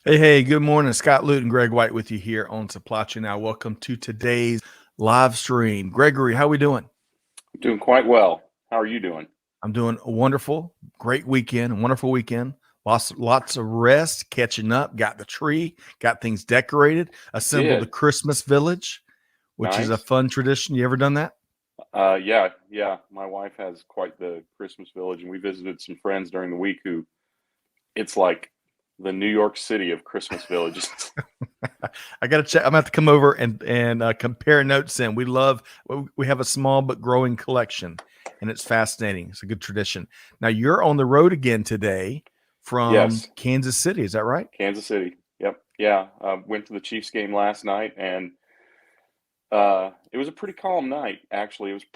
Hey, good morning. Scott Luton and Greg White with you here on Supply Chain Now. Welcome to today's live stream. Gregory, how we doing? Doing quite well. How are you doing? I'm doing wonderful. Great weekend, wonderful weekend. Lots of rest, catching up, got the tree, got things decorated, assembled the Did. Christmas village, which is a Nice. fun tradition. You ever done that? Yeah. My wife has quite the Christmas village, and we visited some friends during the week who it's like the New York City of Christmas villages. I got to check. I'm gonna have to come over and compare notes. In we have a small but growing collection, and it's fascinating. It's a good tradition. Now you're on the road again today from Yes, Kansas City. Is that right? Kansas City. Yep. Yeah. Went to the Chiefs game last night, and it was a pretty calm night. Actually, it was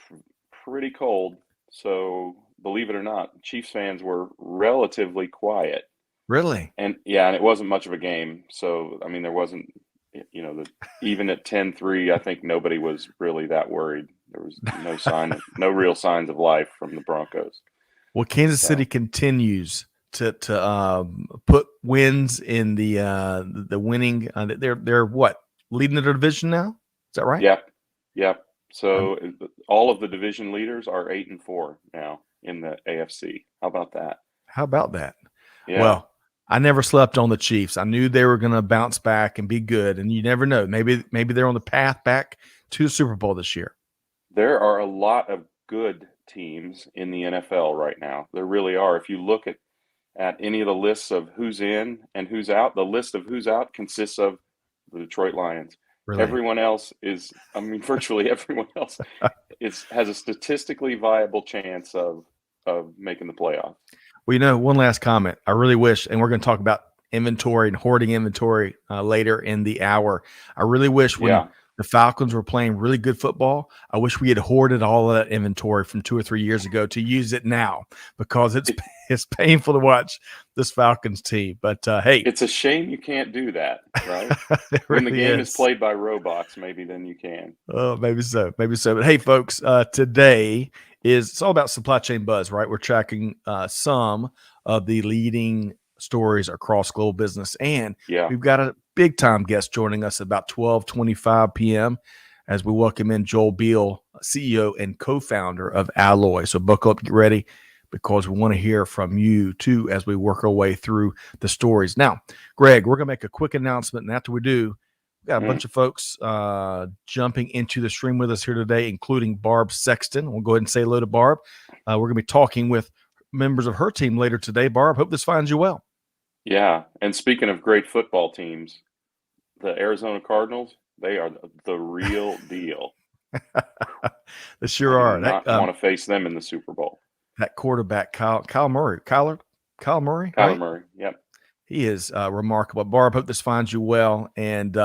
pretty cold. So believe it or not, Chiefs fans were relatively quiet. Really? And yeah, and it wasn't much of a game. So, I mean, there wasn't, even at 10-3, I think nobody was really that worried. There was no real signs of life from the Broncos. Well, Kansas City So, continues to put wins in the winning. They're what, leading the division now? Is that right? yep, yep. Um, So all of the division leaders are 8-4 now in the AFC. How about that? how about that? Yeah. Well, I never slept on the Chiefs. I knew they were going to bounce back and be good, and you never know. Maybe they're on the path back to the Super Bowl this year. There are a lot of good teams in the NFL right now. There really are. If you look at any of the lists of who's in and who's out, the list of who's out consists of the Detroit Lions. Really, Everyone else is, I mean, virtually everyone else has a statistically viable chance of making the playoffs. well, one last comment. I really wish, and we're going to talk about inventory and hoarding inventory later in the hour. I really wish when Yeah, the Falcons were playing really good football, I wish we had hoarded all of that inventory from 2 or 3 years ago to use it now because it's it, it's painful to watch this Falcons team. But hey, it's a shame you can't do that, right? it When the really game is is. played by robots, maybe then you can. Oh, maybe so. Maybe so. But hey, folks, today it's all about supply chain buzz, right? We're tracking some of the leading stories across global business. And Yeah. we've got a big time guest joining us about 12:25 p.m. as we welcome in Joel Beal, CEO and co-founder of Alloy. So buckle up, get ready, because we want to hear from you too as we work our way through the stories. Now, Greg, we're going to make a quick announcement. And after we do, got a Mhm. bunch of folks jumping into the stream with us here today, including Barb Sexton. We'll go ahead and say hello to Barb. We're going to be talking with members of her team later today. Barb, hope this finds you well. Yeah. And speaking of great football teams, the Arizona Cardinals, they are the real deal. They I sure do are. not want to face them in the Super Bowl. That quarterback, Kyle Murray, Kyle Murray, Kyler right? Murray. Yep. He is remarkable. Barb, hope this finds you well and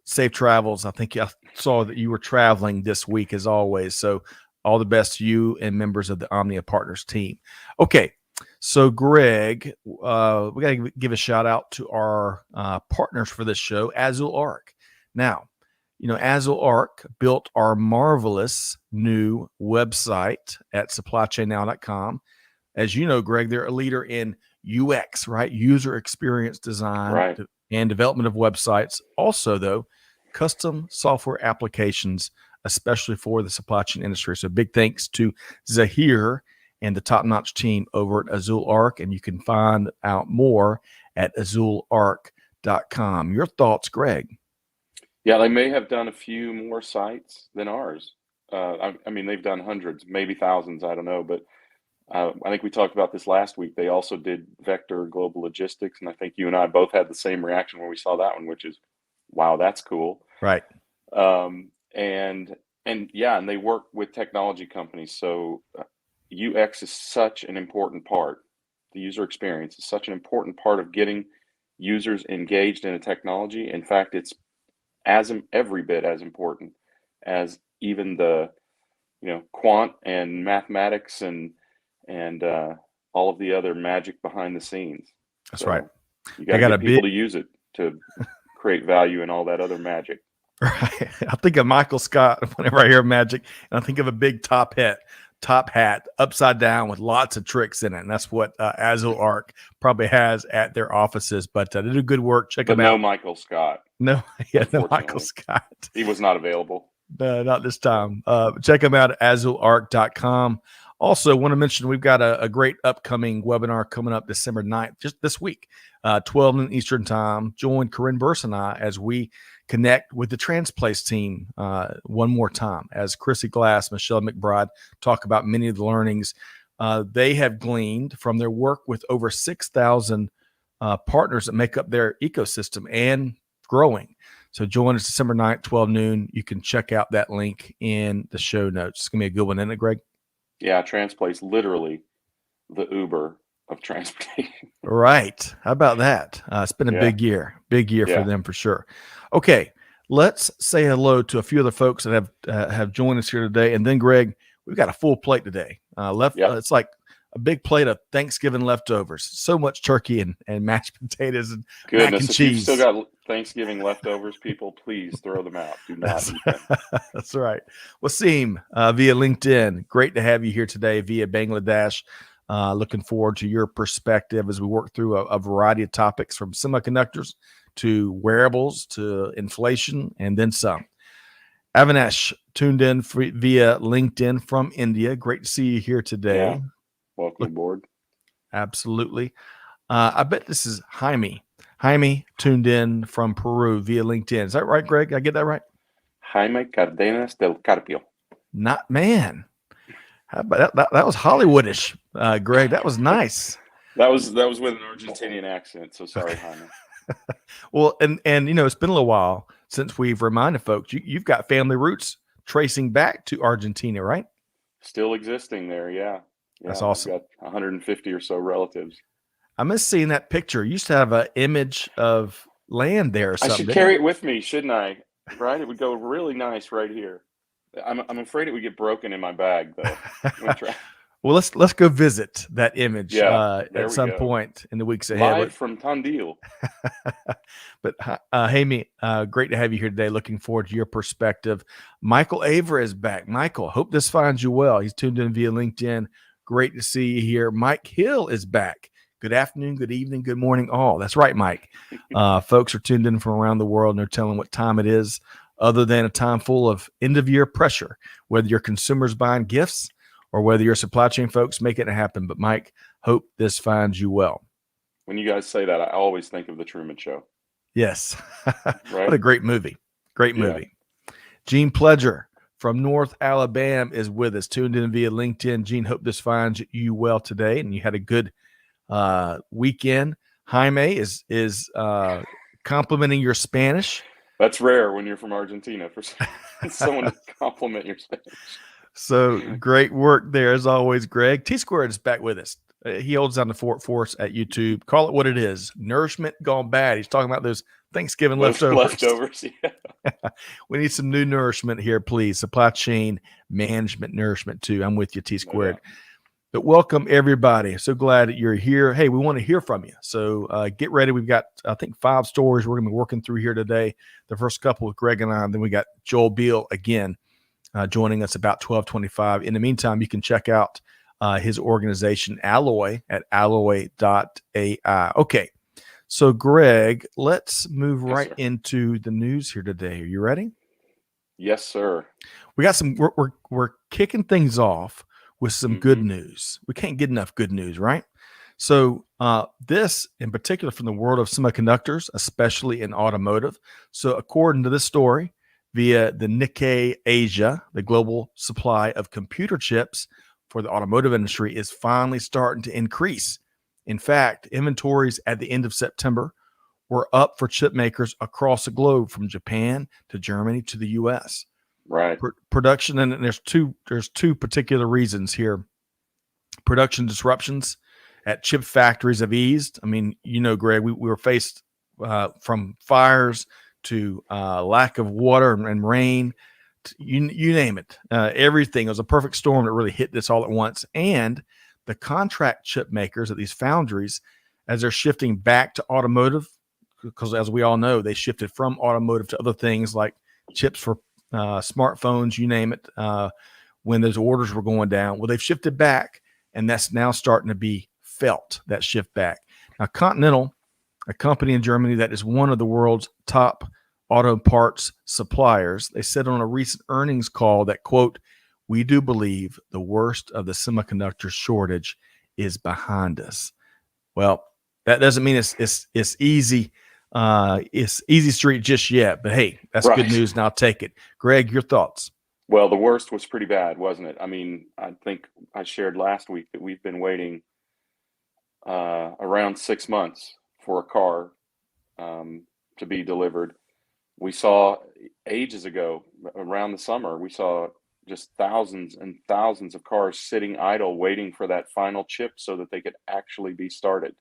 safe travels. I think I saw that you were traveling this week as always. So all the best to you and members of the Omnia Partners team. Okay. So, Greg, we got to give a shout out to our partners for this show, Azul Arc. Now, Azul Arc built our marvelous new website at supplychainnow.com. As you know, Greg, they're a leader in UX, right? User experience design Right. and development of websites. Also, though, custom software applications, especially for the supply chain industry. So, big thanks to Zahir and the top notch team over at Azul Arc. And you can find out more at azularc.com. Your thoughts, Greg? Yeah, they may have done a few more sites than ours. I mean, they've done hundreds, maybe thousands. I don't know, but I think we talked about this last week. They also did Vector Global Logistics, and I think you and I both had the same reaction when we saw that one, which is, wow, that's cool. Right. And yeah, and they work with technology companies. So UX is such an important part. The user experience is such an important part of getting users engaged in a technology. In fact, it's every bit as important as even the quant and mathematics and all of the other magic behind the scenes. That's right. So you got They to got a get big. people to use it to create value and all that other magic. Right. I think of Michael Scott whenever I hear Magic, and I think of a big top hat. top hat upside down with lots of tricks in it. And that's what Azul Arc probably has at their offices. But they do good work. Check them out. No Michael Scott. No, no Michael Scott. He was not available. Not this time. Check them out at azularc.com. Also, want to mention we've got a great upcoming webinar coming up December 9th, just this week, 12 noon Eastern time. Join Corinne Burse and I as we connect with the Transplace team one more time, as Chrissy Glass, Michelle McBride talk about many of the learnings they have gleaned from their work with over 6,000 partners that make up their ecosystem and growing. So join us December 9th, 12 noon. You can check out that link in the show notes. It's going to be a good one, isn't it, Greg? Yeah, Transplace, literally the Uber of transportation. Right. How about that? It's been a big year for them for sure. Okay, let's say hello to a few other folks that have joined us here today. And then, Greg, we've got a full plate today. It's like a big plate of Thanksgiving leftovers. So much turkey and mashed potatoes and mac and cheese. If you've still got Thanksgiving leftovers, people, please throw them out. Do not eat them. That's right. Wasim via LinkedIn. Great to have you here today via Bangladesh. Looking forward to your perspective as we work through a variety of topics from semiconductors to wearables to inflation and then some. Avinash tuned in via LinkedIn from India. Great to see you here today. Yeah. Welcome aboard. Absolutely. I bet this is Jaime. Jaime tuned in from Peru via LinkedIn. Is that right, Greg? I get that right? Jaime Cardenas del Carpio. Not man. How about that? That was Hollywoodish, Greg. That was nice. That was with an Argentinian accent. So sorry, Jaime. Well, and it's been a little while since we've reminded folks you've got family roots tracing back to Argentina, right? Still existing there, yeah. That's awesome. I've got 150 or so relatives. I miss seeing that picture. You used to have an image of land there or something. I should carry it with me, shouldn't I? Right? It would go really nice right here. I'm afraid it would get broken in my bag, though. Well, let's go visit that image at some point in the weeks ahead. Live from Tandil. But Jaime, great to have you here today. Looking forward to your perspective. Michael Aver is back. Michael, hope this finds you well. He's tuned in via LinkedIn. Great to see you here. Mike Hill is back. Good afternoon, good evening, good morning, all. That's right, Mike. Folks are tuned in from around the world, and they're telling what time it is, other than a time full of end-of-year pressure, whether your consumers buying gifts or whether your supply chain folks making it happen. But, Mike, hope this finds you well. When you guys say that, I always think of The Truman Show. Yes. Right? What a great movie. Great movie. Gene Pledger from North Alabama is with us, tuned in via LinkedIn. Gene, hope this finds you well today, and you had a good weekend. Jaime is complimenting your Spanish. That's rare when you're from Argentina for someone to compliment your Spanish. So great work there as always, Greg. T-Squared is back with us. He holds down the fort for us at YouTube. Call it what it is. Nourishment gone bad. He's talking about those Thanksgiving leftovers. Yeah. We need some new nourishment here, please. Supply chain management nourishment too. I'm with you, T-Squared. Yeah. But welcome, everybody. So glad that you're here. Hey, we want to hear from you. So get ready. We've got, I think, 5 stories we're going to be working through here today. The first couple with Greg and I, and then we got Joel Beal again joining us about 12:25. In the meantime, you can check out his organization, Alloy, at alloy.ai. Okay. So, Greg, let's move right into the news here today. Are you ready? Yes, sir. We got some, we're kicking things off with some good news. We can't get enough good news, right? So this in particular from the world of semiconductors, especially in automotive. So according to this story via the Nikkei Asia, the global supply of computer chips for the automotive industry is finally starting to increase. In fact, inventories at the end of September were up for chip makers across the globe, from Japan to Germany to the U.S. Right. Production, and there's two particular reasons here. Production disruptions at chip factories have eased. I mean, Greg, we were faced from fires to lack of water and rain. You name it. Everything. It was a perfect storm that really hit this all at once. And the contract chip makers at these foundries, as they're shifting back to automotive, because as we all know, they shifted from automotive to other things like chips for smartphones, you name it, when those orders were going down. Well, they've shifted back, and that's now starting to be felt, that shift back. Now, Continental, a company in Germany that is one of the world's top auto parts suppliers, they said on a recent earnings call that, quote, "We do believe the worst of the semiconductor shortage is behind us." Well, that doesn't mean it's easy. It's easy street just yet, but hey, that's good news, and I'll take it. Greg, your thoughts? Well, the worst was pretty bad, wasn't it? I mean, I think I shared last week that we've been waiting around 6 months for a car to be delivered. We saw ages ago, around the summer, we saw just thousands and thousands of cars sitting idle waiting for that final chip so that they could actually be started.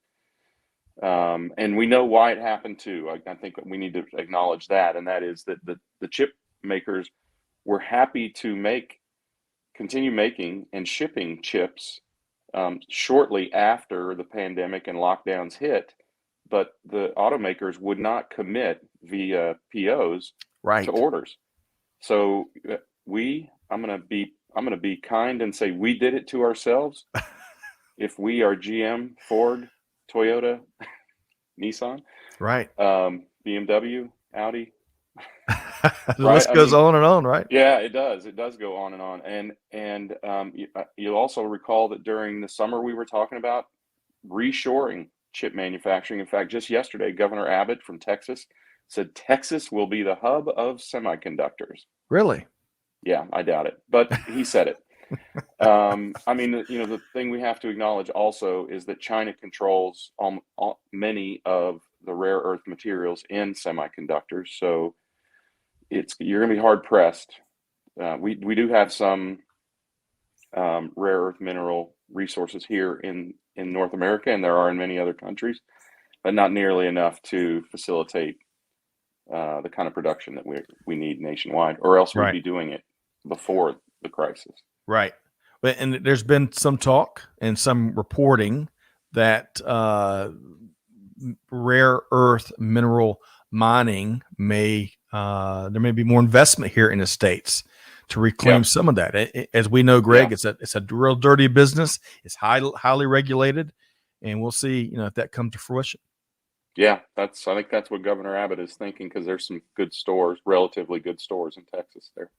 And we know why it happened too. I think we need to acknowledge that, and that is that the chip makers were happy to continue making and shipping chips shortly after the pandemic and lockdowns hit, but the automakers would not commit via POs to orders. So I'm going to be kind and say we did it to ourselves. If we are GM, Ford, Toyota, Nissan, BMW, Audi, the list goes on and on, right? Yeah, it does. It does go on and on. And you'll also recall that during the summer we were talking about reshoring chip manufacturing. In fact, just yesterday, Governor Abbott from Texas said Texas will be the hub of semiconductors. Really? Yeah, I doubt it, but he said it. I mean, the thing we have to acknowledge also is that China controls many of the rare earth materials in semiconductors. So you're going to be hard pressed. We do have some rare earth mineral resources here in North America, and there are in many other countries, but not nearly enough to facilitate the kind of production that we need nationwide, or else we'd be doing it before the crisis. Right. And there's been some talk and some reporting that rare earth mineral mining there may be more investment here in the States to reclaim some of that. As we know, Greg, it's a real dirty business. It's highly regulated, and we'll see, if that comes to fruition. Yeah, I think that's what Governor Abbott is thinking, because there's some good stores, relatively good stores in Texas there.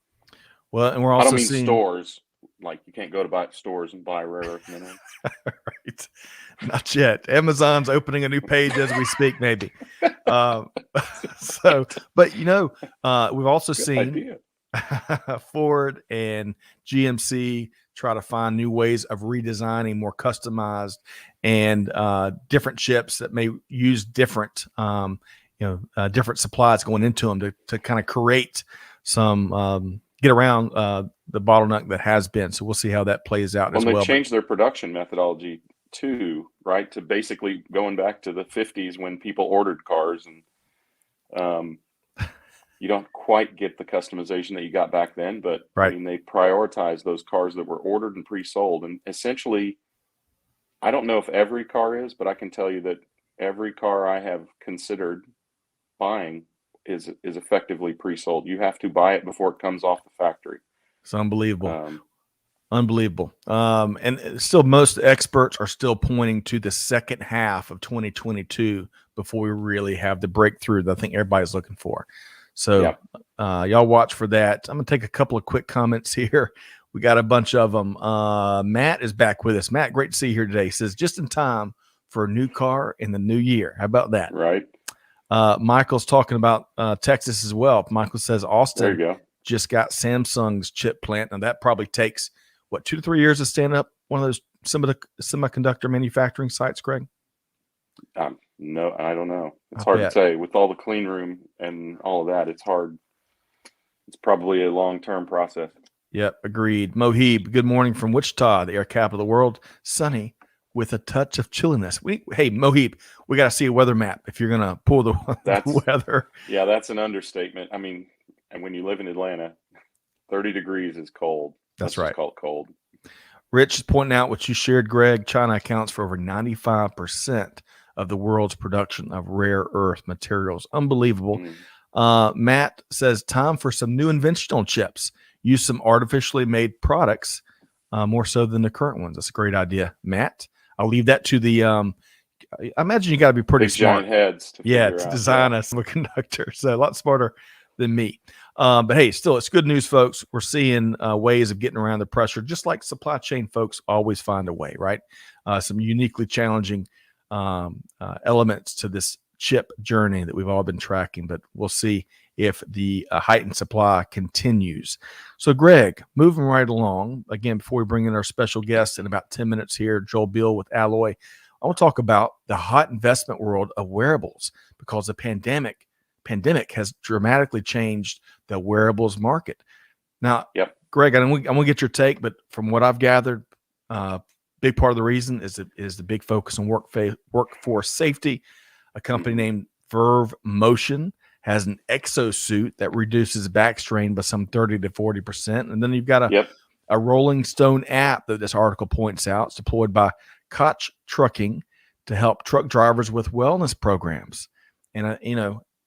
Well, and we're also seeing stores like you can't go to stores and buy rare earth minerals. Right. Not yet. Amazon's opening a new page as we speak, maybe. But we've also seen Ford and GMC try to find new ways of redesigning, more customized and different chips that may use different supplies going into them to kind of create some get around the bottleneck that has been. So we'll see how that plays out as well. They've changed their production methodology too, right? To basically going back to the 50s when people ordered cars, and you don't quite get the customization that you got back then, but I mean, they prioritize those cars that were ordered and pre-sold. And essentially, I don't know if every car is, but I can tell you that every car I have considered buying is effectively pre-sold. You have to buy it before it comes off the factory. It's unbelievable. Unbelievable. And still, most experts are still pointing to the second half of 2022 before we really have the breakthrough that I think everybody's looking for. So y'all watch for that. I'm going to take a couple of quick comments here. We got a bunch of them. Matt is back with us. Matt, great to see you here today. He says, just in time for a new car in the new year. How about that? Right. Michael's talking about Texas as well. Michael says Austin just got Samsung's chip plant. Now that probably takes 2 to 3 years to stand up one of those semiconductor manufacturing sites, Greg? No, I don't know. It's hard to say. With all the clean room and all of that, it's hard. It's probably a long-term process. Yep, agreed. Mohib, good morning from Wichita, the air capital of the world. Sunny with a touch of chilliness. Hey, Mohib, we got to see a weather map if you're going to pull the weather. Yeah, that's an understatement. I mean, and when you live in Atlanta, 30 degrees is cold. That's right. Let's just call it cold. Rich is pointing out what you shared, Greg. China accounts for over 95% of the world's production of rare earth materials. Unbelievable. Matt says, time for some new invention on chips. use some artificially made products more so than the current ones. That's a great idea, Matt. I'll leave that to the. I imagine you got to be pretty Big smart. giant heads to figure To out. design a semiconductor. So a lot smarter than me. But hey, still, it's good news, folks. We're seeing ways of getting around the pressure, just like supply chain folks always find a way, right? Some uniquely challenging elements to this chip journey that we've all been tracking, but we'll see if the heightened supply continues. So, Greg, moving right along, again, before we bring in our special guest in about 10 minutes here, Joel Beal with Alloy, I want to talk about the hot investment world of wearables because the pandemic has dramatically changed the wearables market. Now, Greg, I'm going to get your take, but from what I've gathered, big part of the reason is the big focus on workforce safety. A company named Verve Motion has an exosuit that reduces back strain by some 30 to 40%. And then you've got a Rolling Stone app that this article points out. It's deployed by Koch Trucking to help truck drivers with wellness programs. And,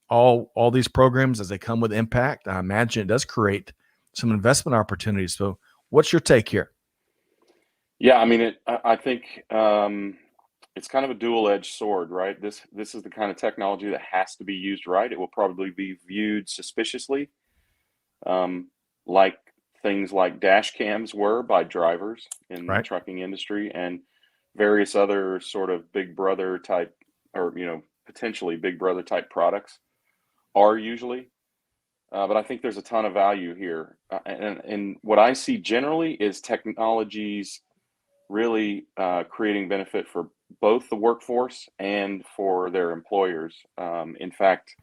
all these programs, as they come with impact, I imagine it does create some investment opportunities. So what's your take here? Yeah, I mean, I think it's kind of a dual-edged sword, right? This is the kind of technology that has to be used right. It will probably be viewed suspiciously, like things like dash cams were by drivers in the trucking industry, and various other sort of big brother type, or potentially big brother type products are usually. But I think there's a ton of value here, and what I see generally is technologies really creating benefit for both the workforce and for their employers. In fact,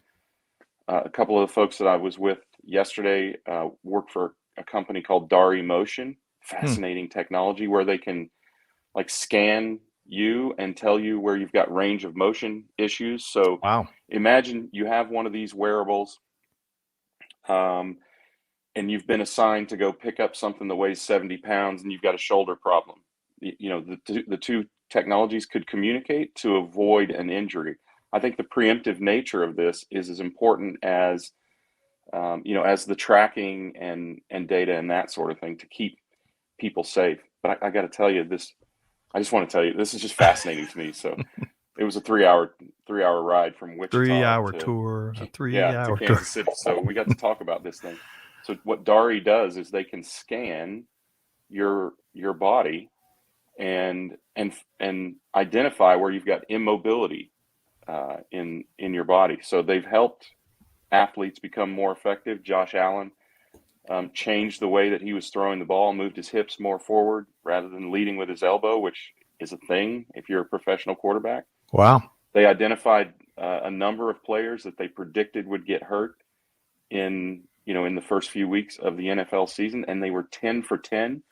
a couple of the folks that I was with yesterday work for a company called Dari Motion. Fascinating technology where they can scan you and tell you where you've got range of motion issues. So imagine you have one of these wearables and you've been assigned to go pick up something that weighs 70 pounds and you've got a shoulder problem. The two technologies could communicate to avoid an injury. I think the preemptive nature of this is as important as as the tracking and data and that sort of thing to keep people safe. But I got to tell you this. I just want to tell you this is just fascinating to me. So it was a 3-hour ride from Wichita. 3-hour tour. To Kansas City. So we got to talk about this thing. So what Dari does is they can scan your body and identify where you've got immobility in your body. So they've helped athletes become more effective. Josh Allen changed the way that he was throwing the ball, moved his hips more forward rather than leading with his elbow, which is a thing if you're a professional quarterback. Wow. They identified a number of players that they predicted would get hurt in the first few weeks of the NFL season, and they were 10 for 10.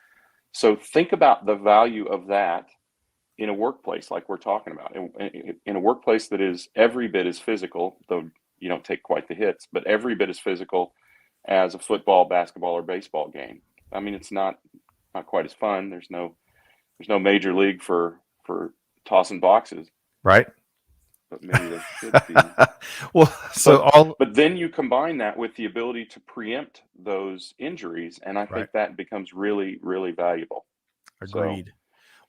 So think about the value of that in a workplace like we're talking about. In a workplace that is every bit as physical, though you don't take quite the hits, but every bit as physical as a football, basketball, or baseball game. I mean, it's not quite as fun. There's no major league for tossing boxes. Right. But maybe there should be. But then you combine that with the ability to preempt those injuries, and I think that becomes really, really valuable. Agreed. So,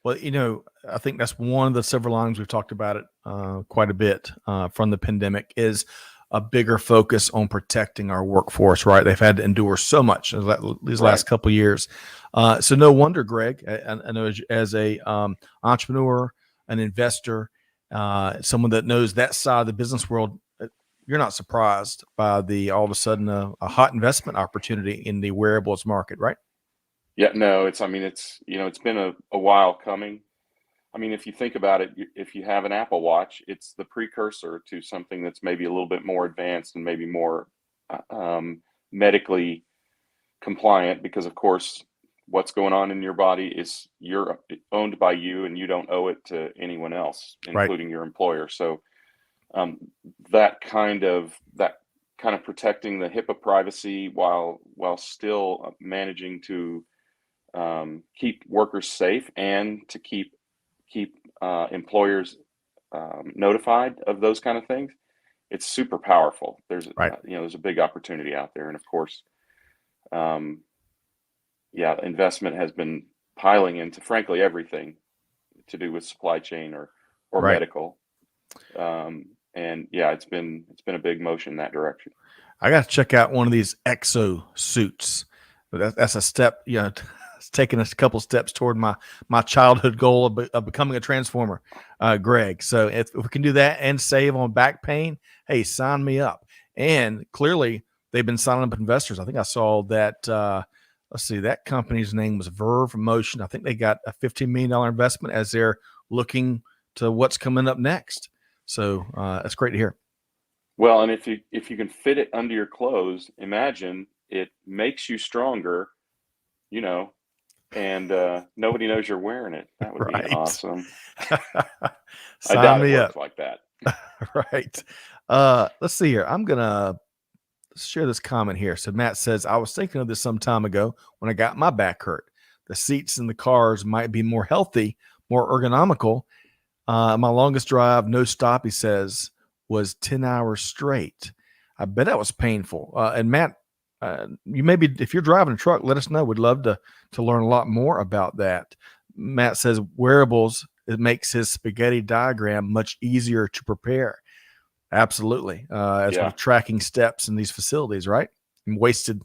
well, I think that's one of the silver linings we've talked about it quite a bit from the pandemic is a bigger focus on protecting our workforce, right? They've had to endure so much these last couple of years. So no wonder, Greg, I know as a entrepreneur, an investor, someone that knows that side of the business world, you're not surprised by all of a sudden a hot investment opportunity in the wearables market, right? Yeah, no, it's been a while coming. I mean, if you think about it, if you have an Apple Watch, it's the precursor to something that's maybe a little bit more advanced and maybe more medically compliant, because of course, what's going on in your body is you're owned by you and you don't owe it to anyone else, including your employer. So that kind of protecting the HIPAA privacy while still managing to keep workers safe and to keep employers notified of those kind of things, it's super powerful. There's there's a big opportunity out there, and of course, yeah, investment has been piling into, frankly, everything to do with supply chain or Right. medical. And yeah, it's been a big motion in that direction. I got to check out one of these exo suits. But that's a step, it's taking us a couple steps toward my childhood goal of becoming a transformer, Greg. So if we can do that and save on back pain, hey, sign me up. And clearly, they've been signing up investors. I think I saw that. Let's see, that company's name was Verve Motion. I think they got a $15 million investment as they're looking to what's coming up next. So that's great to hear. Well, and if you can fit it under your clothes, imagine it makes you stronger, and nobody knows you're wearing it. That would be Right. awesome. I Sign doubt it me works up. like that. Right. Let's see here. I'm gonna share this comment here. So Matt says, I was thinking of this some time ago when I got my back hurt. The seats in the cars might be more healthy, more ergonomical. My longest drive, no stop, he says, was 10 hours straight. I bet that was painful. And Matt, you maybe, if you're driving a truck, let us know. We'd love to learn a lot more about that. Matt says wearables, it makes his spaghetti diagram much easier to prepare. Absolutely. As Yeah. we're tracking steps in these facilities, right? And wasted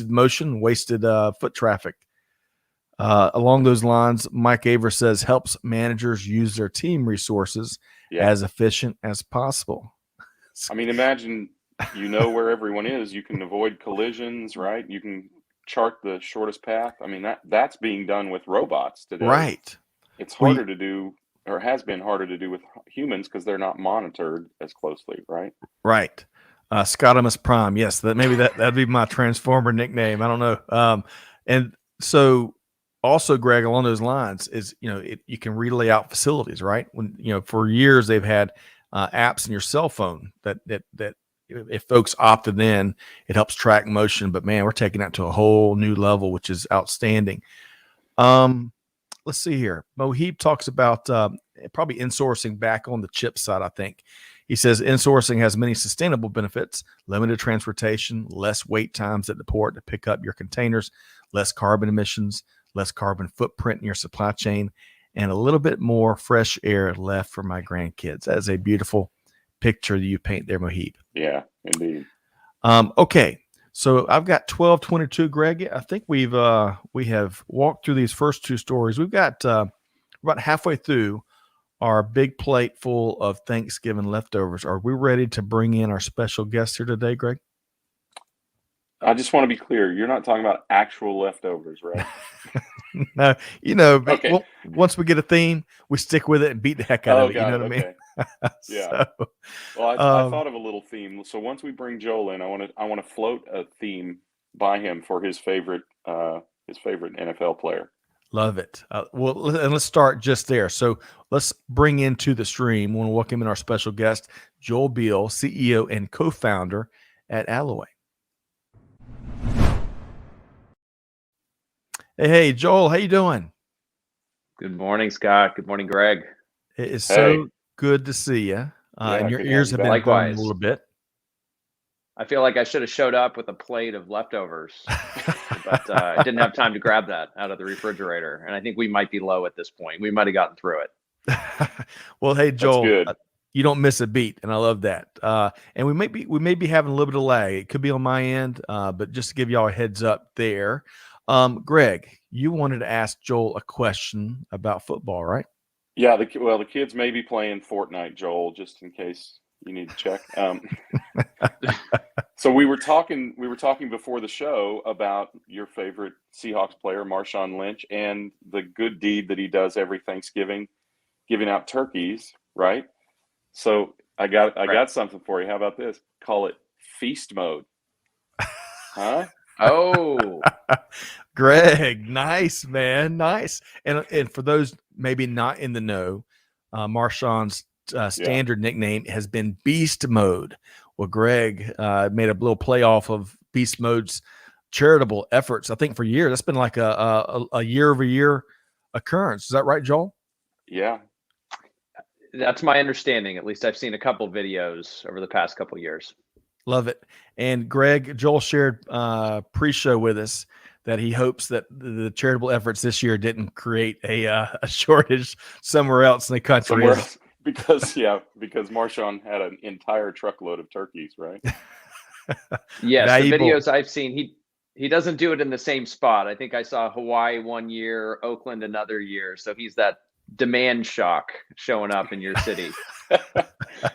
motion, wasted foot traffic. Along those lines, Mike Aver says helps managers use their team resources as efficient as possible. I mean, imagine where everyone is. You can avoid collisions, right? You can chart the shortest path. I mean, that's being done with robots today. Right. It's harder to do, or has been harder to do with humans because they're not monitored as closely, right? Right. Scotimus Prime. Yes, that'd be my Transformer nickname. I don't know. And so also, Greg, along those lines is, you can relay out facilities, right? When, for years they've had apps in your cell phone that if folks opted in, it helps track motion. But man, we're taking that to a whole new level, which is outstanding. Let's see here. Mohib talks about probably insourcing back on the chip side, I think. He says insourcing has many sustainable benefits: limited transportation, less wait times at the port to pick up your containers, less carbon emissions, less carbon footprint in your supply chain, and a little bit more fresh air left for my grandkids. That is a beautiful picture that you paint there, Mohib. Yeah, indeed. Okay. So I've got 1222, Greg. I think we have walked through these first two stories. We've got about halfway through our big plate full of Thanksgiving leftovers. Are we ready to bring in our special guest here today, Greg? I just want to be clear. You're not talking about actual leftovers, right? No, Okay. Once we get a theme, we stick with it and beat the heck out of it. You know what I mean? Yeah. So, well, I thought of a little theme. So once we bring Joel in, I want to float a theme by him for his favorite NFL player. Love it. Well, and let's start just there. So let's bring into the stream. We want to welcome in our special guest, Joel Beal, CEO and co-founder at Alloy. Hey, Joel, how you doing? Good morning, Scott. Good morning, Greg. It is so good to see you. And your ears have been burning a little bit. I feel like I should have showed up with a plate of leftovers, but I didn't have time to grab that out of the refrigerator. And I think we might be low at this point. We might have gotten through it. Well, hey, Joel, you don't miss a beat, and I love that. And we may be having a little bit of lag. It could be on my end, but just to give y'all a heads up there. Greg, you wanted to ask Joel a question about football, right? Yeah. The kids may be playing Fortnite, Joel, just in case you need to check. So we were talking before the show about your favorite Seahawks player, Marshawn Lynch, and the good deed that he does every Thanksgiving, giving out turkeys, right? So I got something for you. How about this? Call it feast mode. Huh? Oh, Greg, nice, man, nice. And for those maybe not in the know, Marshawn's standard nickname has been Beast Mode. Well, Greg made a little play off of Beast Mode's charitable efforts. I think for years that's been like a year-over-year occurrence. Is that right, Joel? Yeah, that's my understanding. At least I've seen a couple videos over the past couple years. Love it. And Greg, Joel shared pre-show with us that he hopes that the charitable efforts this year didn't create a shortage somewhere else in the country. Somewhere else, because Marshawn had an entire truckload of turkeys, right? Yes, Valuable. the videos I've seen, he doesn't do it in the same spot. I think I saw Hawaii one year, Oakland another year. So he's that demand shock showing up in your city.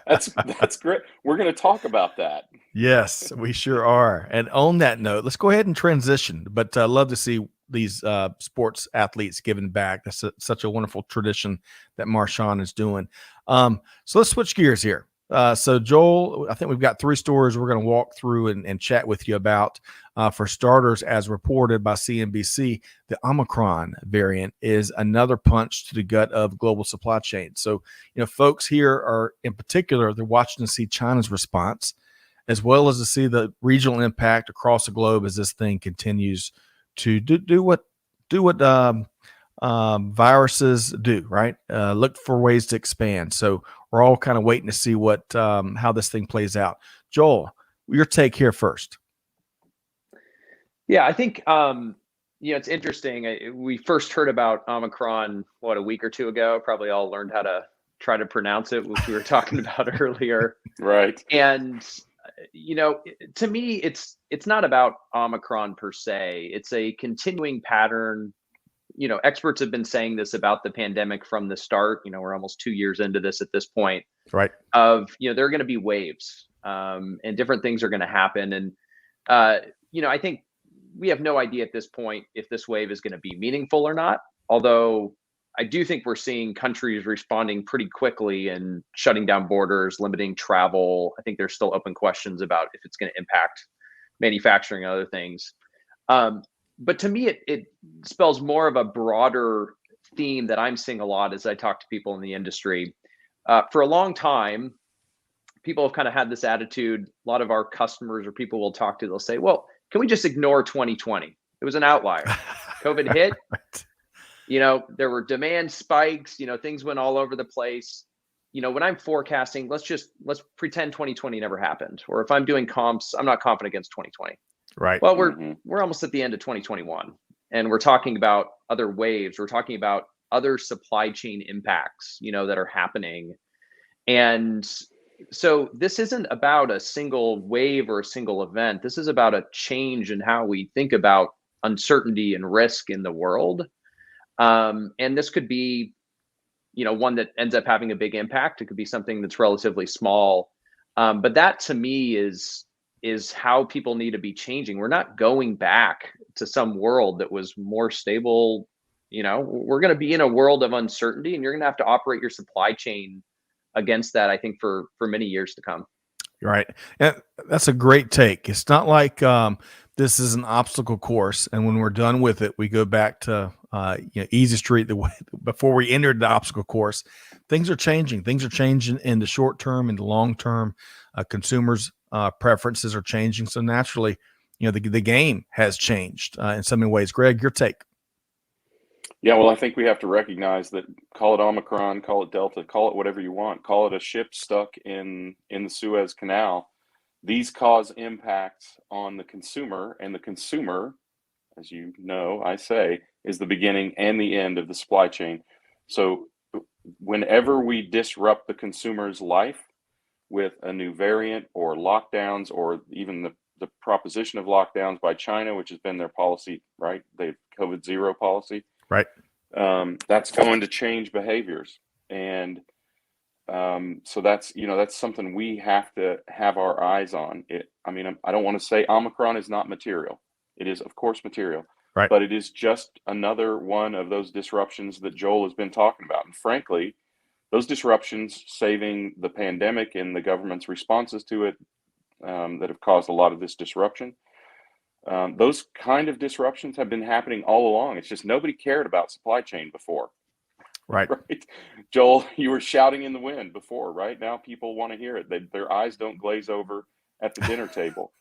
That's great. We're going to talk about that. Yes, we sure are. And on that note, let's go ahead and transition. But I love to see these sports athletes giving back. That's such a wonderful tradition that Marshawn is doing. So let's switch gears here. So Joel, I think we've got 3 stories we're going to walk through and chat with you about. For starters, as reported by CNBC, the Omicron variant is another punch to the gut of global supply chain. So, folks here are in particular, they're watching to see China's response, as well as to see the regional impact across the globe as this thing continues to do what viruses do, right? Look for ways to expand. So we're all kind of waiting to see what how this thing plays out. Joel, your take here first. Yeah, I think it's interesting. We first heard about Omicron a week or 2 ago. Probably all learned how to try to pronounce it, which we were talking about earlier. Right. And to me, it's not about Omicron per se. It's a continuing pattern. Experts have been saying this about the pandemic from the start. We're almost 2 years into this at this point. Right. There are going to be waves, and different things are going to happen. And I think we have no idea at this point if this wave is going to be meaningful or not. Although I do think we're seeing countries responding pretty quickly and shutting down borders, limiting travel. I think there's still open questions about if it's going to impact manufacturing and other things. But to me, it spells more of a broader theme that I'm seeing a lot as I talk to people in the industry. For a long time, people have kind of had this attitude. A lot of our customers or people we'll talk to, they'll say, well, can we just ignore 2020? It was an outlier. COVID hit. There were demand spikes, things went all over the place. When I'm forecasting, let's pretend 2020 never happened. Or if I'm doing comps, I'm not confident against 2020. Right. Well, we're almost at the end of 2021, and we're talking about other waves. We're talking about other supply chain impacts, that are happening. And so this isn't about a single wave or a single event. This is about a change in how we think about uncertainty and risk in the world. And this could be, one that ends up having a big impact. It could be something that's relatively small. But that to me is how people need to be changing. We're not going back to some world that was more stable. We're going to be in a world of uncertainty, and you're going to have to operate your supply chain against that, I think, for many years to come. Right. And that's a great take. It's not like this is an obstacle course, and when we're done with it, we go back to easy street the way before we entered the obstacle course. Things are changing. Things are changing in the short term and the long term. Consumers' preferences are changing. So naturally, the game has changed in so many ways. Greg, your take. Yeah, well, I think we have to recognize that, call it Omicron, call it Delta, call it whatever you want, call it a ship stuck in the Suez Canal. These cause impacts on the consumer, and the consumer, as you know, I say, is the beginning and the end of the supply chain. So whenever we disrupt the consumer's life with a new variant or lockdowns, or even the proposition of lockdowns by China, which has been their policy, right? They COVID zero policy. Right. That's going to change behaviors. And so that's something we have to have our eyes on. I don't want to say Omicron is not material. It is, of course, material. Right. But it is just another one of those disruptions that Joel has been talking about. And frankly, those disruptions, saving the pandemic and the government's responses to it, that have caused a lot of this disruption, those kind of disruptions have been happening all along. It's just nobody cared about supply chain before. Right. Right. Joel, you were shouting in the wind before, right? Now people want to hear it. Their eyes don't glaze over at the dinner table.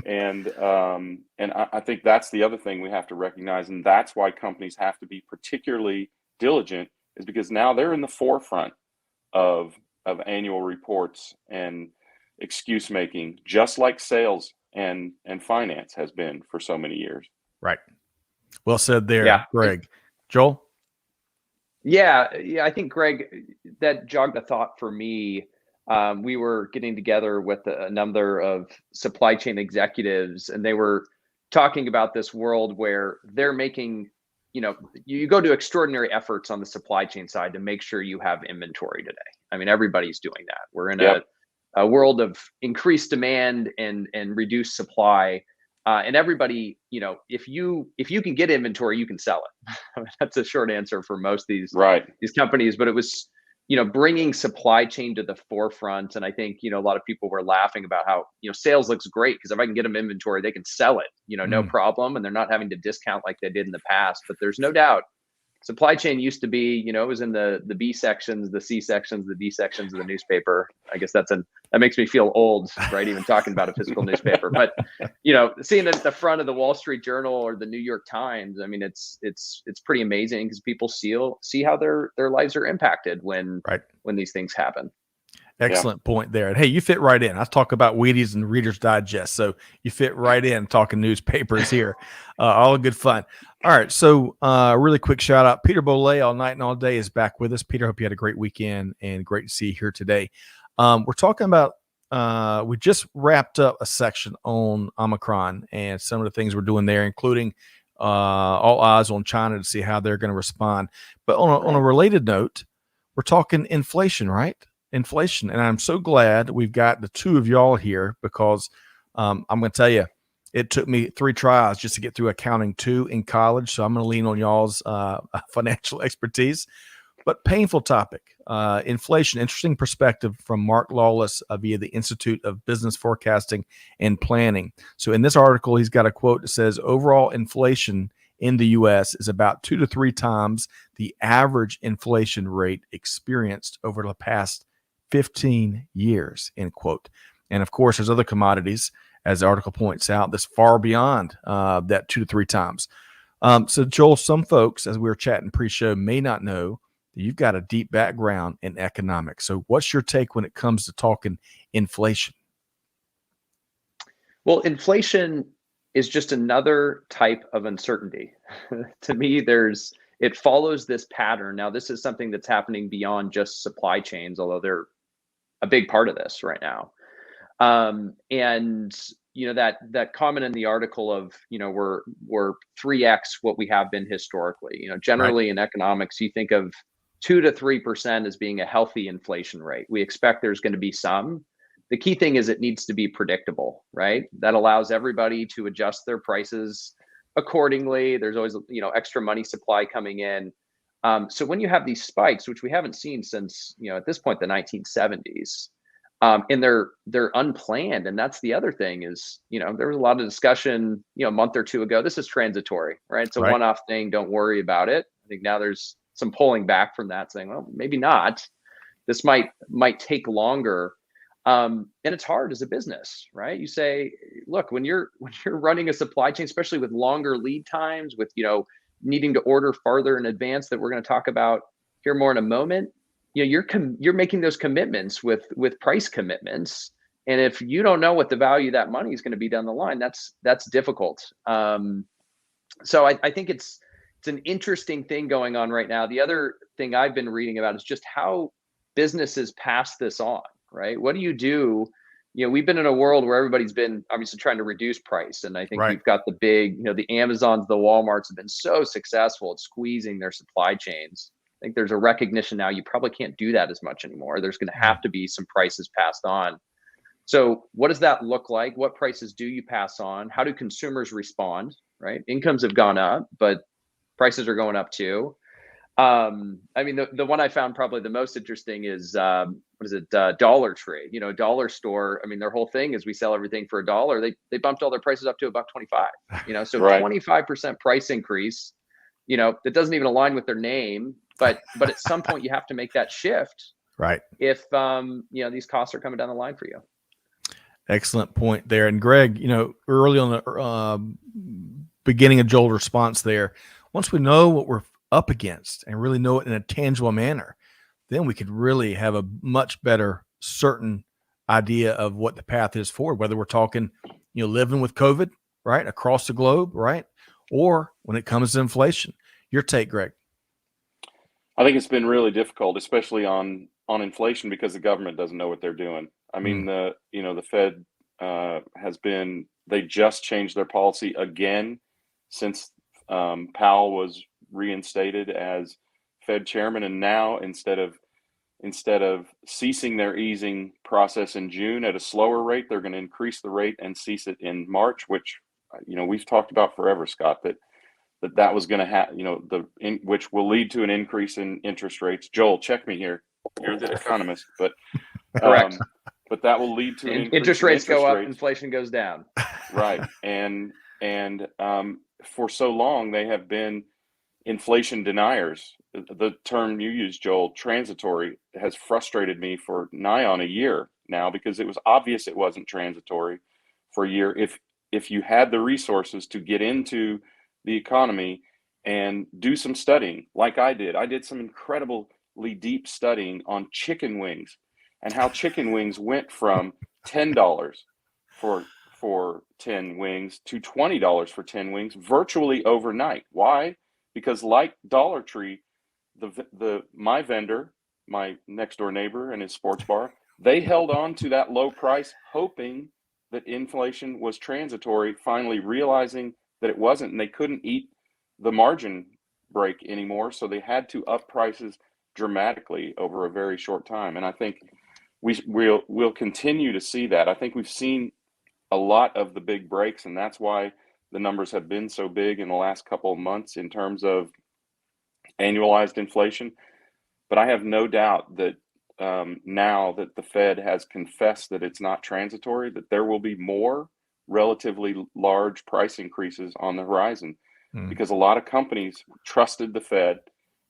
And I think that's the other thing we have to recognize. And that's why companies have to be particularly diligent, is because now they're in the forefront of annual reports and excuse making, just like sales and finance has been for so many years. Right. Well said there, Yeah. Greg. Joel? Yeah, I think Greg, that jogged a thought for me. We were getting together with a number of supply chain executives, and they were talking about this world where they're making, you go to extraordinary efforts on the supply chain side to make sure you have inventory today. I mean, everybody's doing that. We're in a world of increased demand and reduced supply. And everybody, if you can get inventory, you can sell it. That's a short answer for most of these companies. But it was, bringing supply chain to the forefront. And I think, a lot of people were laughing about how, sales looks great because if I can get them inventory, they can sell it, no problem. And they're not having to discount like they did in the past. But there's no doubt supply chain used to be, it was in the B sections, the C sections, the D sections of the newspaper. I guess that makes me feel old, right? Even talking about a physical newspaper, but seeing it at the front of the Wall Street Journal or the New York Times, I mean, it's pretty amazing because people see how their lives are impacted when these things happen. Excellent point there. And hey, you fit right in. I talk about Wheaties and Reader's Digest, so you fit right in talking newspapers here. All good fun. All right, so really quick shout out. Peter Bolay, all night and all day, is back with us. Peter, hope you had a great weekend and great to see you here today. We're talking about, we just wrapped up a section on Omicron and some of the things we're doing there, including all eyes on China to see how they're going to respond. But on a related note, we're talking inflation, right? Inflation. And I'm so glad we've got the two of y'all here because I'm going to tell you, it took me 3 tries just to get through accounting 2 in college. So I'm going to lean on y'all's financial expertise. But painful topic, inflation, interesting perspective from Mark Lawless via the Institute of Business Forecasting and Planning. So in this article, he's got a quote that says, overall inflation in the U.S. is about 2 to 3 times the average inflation rate experienced over the past 15 years, end quote. And of course, there's other commodities, as the article points out, that's far beyond that 2 to 3 times. So Joel, some folks, as we were chatting pre-show, may not know that you've got a deep background in economics. So what's your take when it comes to talking inflation? Well, inflation is just another type of uncertainty. To me, it follows this pattern. Now, this is something that's happening beyond just supply chains, although they're a big part of this right now. And that comment in the article of we're 3x what we have been historically. Generally in economics, you think of 2 to 3% as being a healthy inflation rate. We expect there's going to be some. The key thing is it needs to be predictable, right? That allows everybody to adjust their prices accordingly. There's always extra money supply coming in. So when you have these spikes, which we haven't seen since at this point the 1970s, and they're unplanned, and that's the other thing is there was a lot of discussion a month or 2 ago. This is transitory, right? It's a one-off thing. Don't worry about it. I think now there's some pulling back from that, saying, well, maybe not. This might take longer. And it's hard as a business, right? You say, look, when you're running a supply chain, especially with longer lead times, with needing to order farther in advance, that we're going to talk about here more in a moment. You're making those commitments with price commitments, and if you don't know what the value of that money is going to be down the line, that's difficult. So I think it's an interesting thing going on right now. The other thing I've been reading about is just how businesses pass this on. Right? What do you do? We've been in a world where everybody's been obviously trying to reduce price. And I think we've got the big, the Amazons, the Walmarts have been so successful at squeezing their supply chains. I think there's a recognition now you probably can't do that as much anymore. There's going to have to be some prices passed on. So what does that look like? What prices do you pass on? How do consumers respond? Right? Incomes have gone up, but prices are going up too. I mean, the one I found probably the most interesting is Dollar Tree. Dollar Store. I mean, their whole thing is we sell everything for $1. They bumped all their prices up to $1.25. So 25% price increase. That doesn't even align with their name. But at some point you have to make that shift. Right. If these costs are coming down the line for you. Excellent point there. And Greg, early on the beginning of Joel's response there, once we know what we're up against and really know it in a tangible manner, then we could really have a much better certain idea of what the path is forward, whether we're talking, living with COVID, right, across the globe, right, or when it comes to inflation. Your take, Greg? I think it's been really difficult, especially on inflation, because the government doesn't know what they're doing. I mean, the Fed they just changed their policy again since Powell was reinstated as Fed chairman, and now instead of ceasing their easing process in June at a slower rate, they're going to increase the rate and cease it in March, which we've talked about forever, Scott, that was going to happen, which will lead to an increase in interest rates. Joel, check me here. You're the economist, but Correct. But that will lead to an increase interest in rates interest go up, rates. inflation goes down. Right, and for so long they have been inflation deniers. The term you use, Joel, transitory, has frustrated me for nigh on a year now, because it was obvious it wasn't transitory for a year. If you had the resources to get into the economy and do some studying, like I did some incredibly deep studying on chicken wings and how chicken wings went from $10 for 10 wings to $20 for 10 wings virtually overnight. Why? Because like Dollar Tree, my vendor, my next door neighbor and his sports bar, they held on to that low price, hoping that inflation was transitory, finally realizing that it wasn't, and they couldn't eat the margin break anymore, so they had to up prices dramatically over a very short time. And I think we'll continue to see that. I think we've seen a lot of the big breaks, and that's why the numbers have been so big in the last couple of months in terms of annualized inflation. But I have no doubt that now that the Fed has confessed that it's not transitory, that there will be more relatively large price increases on the horizon, because a lot of companies trusted the Fed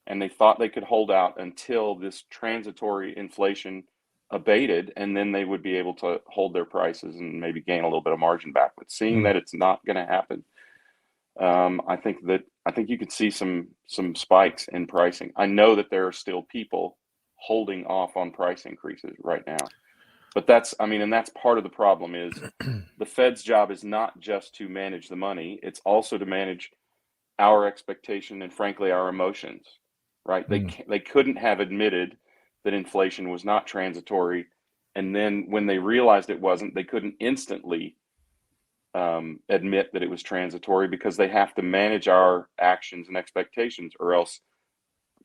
and they thought they could hold out until this transitory inflation abated, and then they would be able to hold their prices and maybe gain a little bit of margin back. But seeing that it's not going to happen, I think you could see some spikes in pricing. I know that there are still people holding off on price increases right now, but that's part of the problem. Is the Fed's job is not just to manage the money; it's also to manage our expectation and, frankly, our emotions. Right? They couldn't have admitted that inflation was not transitory, and then when they realized it wasn't, they couldn't instantly admit that it was transitory, because they have to manage our actions and expectations, or else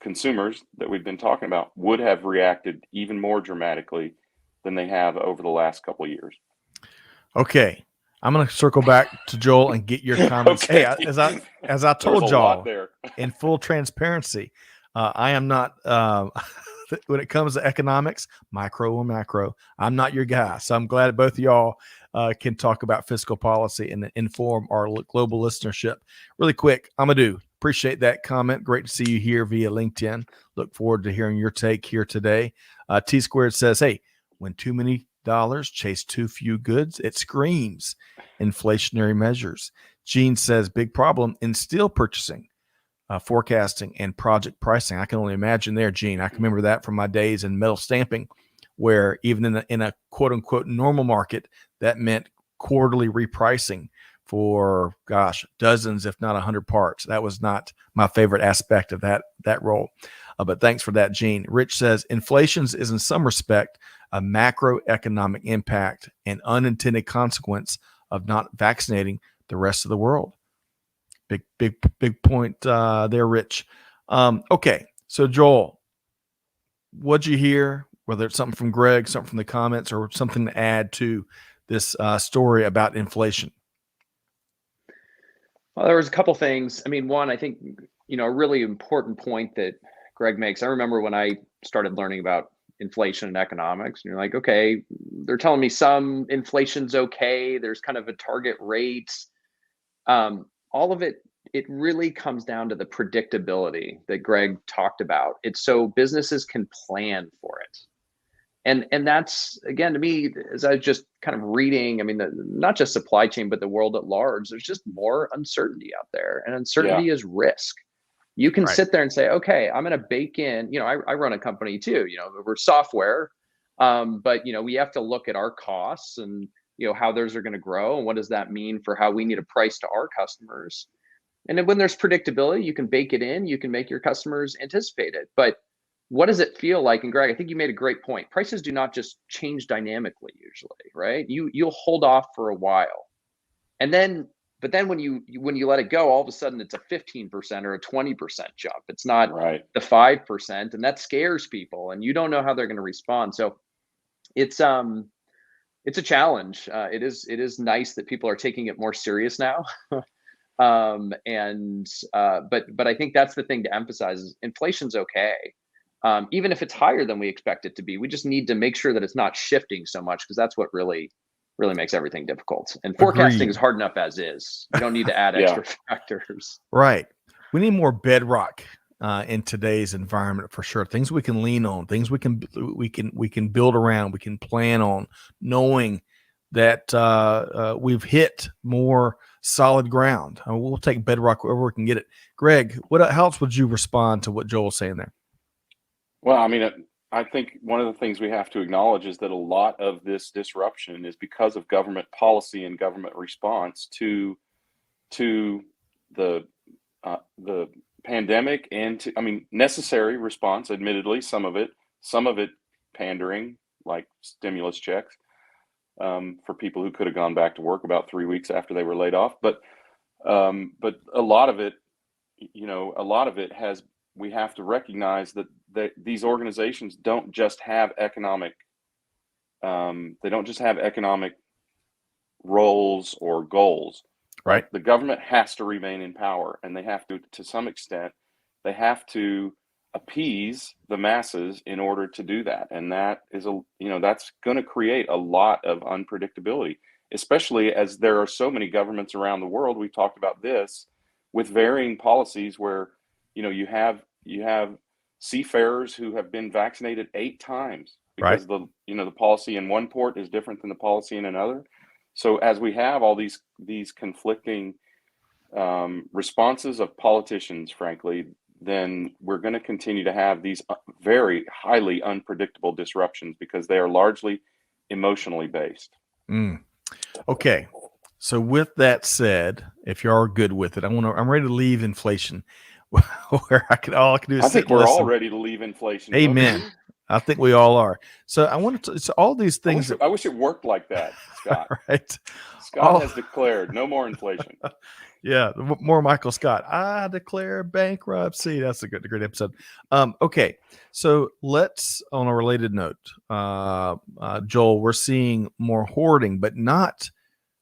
consumers that we've been talking about would have reacted even more dramatically than they have over the last couple of years. Okay, I'm going to circle back to Joel and get your comments. Okay. Hey, as I told y'all, there. in full transparency, I am not when it comes to economics, micro or macro, I'm not your guy. So I'm glad both of y'all can talk about fiscal policy and inform our global listenership. Really quick, Amadou, appreciate that comment. Great to see you here via LinkedIn. Look forward to hearing your take here today. T Squared says, hey, when too many dollars chase too few goods, it screams inflationary measures. Gene says, big problem in steel purchasing. Forecasting and project pricing. I can only imagine there, Gene. I can remember that from my days in metal stamping, where even in a quote unquote normal market, that meant quarterly repricing for, dozens, if not 100 parts. That was not my favorite aspect of that role. But thanks for that, Gene. Rich says, inflation is in some respect a macroeconomic impact and unintended consequence of not vaccinating the rest of the world. Big point there, Rich. Okay, so Joel, what'd you hear? Whether it's something from Greg, something from the comments, or something to add to this story about inflation? Well, there was a couple things. I mean, one, I think, a really important point that Greg makes. I remember when I started learning about inflation and economics, and you're like, okay, they're telling me some inflation's okay. There's kind of a target rate. All of it really comes down to the predictability that Greg talked about. It's so businesses can plan for it. And that's, again, to me, as I was just kind of reading, I mean, not just supply chain, but the world at large, there's just more uncertainty out there, and uncertainty is risk. You can sit there and say, okay, I'm going to bake in, I run a company too, we're software, but we have to look at our costs and, how those are going to grow, and what does that mean for how we need to price to our customers. And then when there's predictability, you can bake it in, you can make your customers anticipate it. But what does it feel like? And Greg, I think you made a great point. Prices do not just change dynamically usually, right? You'll hold off for a while. And then, but then when you let it go, all of a sudden it's a 15% or a 20% jump. It's not Right. the 5%, and that scares people, and you don't know how they're going to respond. So it's a challenge. It is nice that people are taking it more serious now. But I think that's the thing to emphasize is inflation's okay. Even if it's higher than we expect it to be, we just need to make sure that it's not shifting so much, because that's what really makes everything difficult. And forecasting Agreed. is hard enough as is. You don't need to add extra factors. Right. We need more bedrock in today's environment for sure. Things we can lean on, things we can build around, we can plan on, knowing that we've hit more solid ground. We'll take bedrock wherever we can get it. Greg, how else would you respond to what Joel's saying there? Well, I mean, I think one of the things we have to acknowledge is that a lot of this disruption is because of government policy and government response to the pandemic, and necessary response, admittedly, some of it pandering, like stimulus checks for people who could have gone back to work about 3 weeks after they were laid off. But a lot of it, we have to recognize that these organizations don't just have economic roles or goals. Right. The government has to remain in power, and they have to some extent, they have to appease the masses in order to do that. And that is that's going to create a lot of unpredictability, especially as there are so many governments around the world. We've talked about this, with varying policies where, you have seafarers who have been vaccinated 8 times because the policy in one port is different than the policy in another. So as we have all these conflicting responses of politicians, frankly, then we're going to continue to have these very highly unpredictable disruptions because they are largely emotionally based. Okay. So with that said, if you are good with it, I'm ready to leave inflation. Where I can do is I think we're all ready to leave inflation. Amen. I think we all are. So I want to. So all these things. I wish it worked like that, Scott. Right. Scott has declared no more inflation. Yeah, more Michael Scott. I declare bankruptcy. That's a great episode. Okay, so let's, on a related note, Joel, we're seeing more hoarding, but not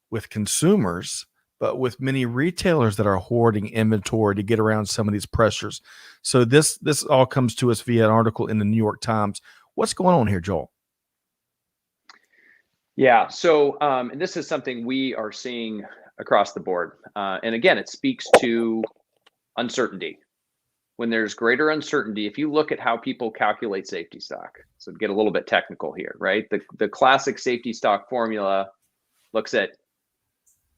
with consumers, but with many retailers that are hoarding inventory to get around some of these pressures. So this all comes to us via an article in the New York Times. What's going on here, Joel? Yeah, so and this is something we are seeing across the board. And again, it speaks to uncertainty. When there's greater uncertainty, if you look at how people calculate safety stock, so to get a little bit technical here, right? The classic safety stock formula looks at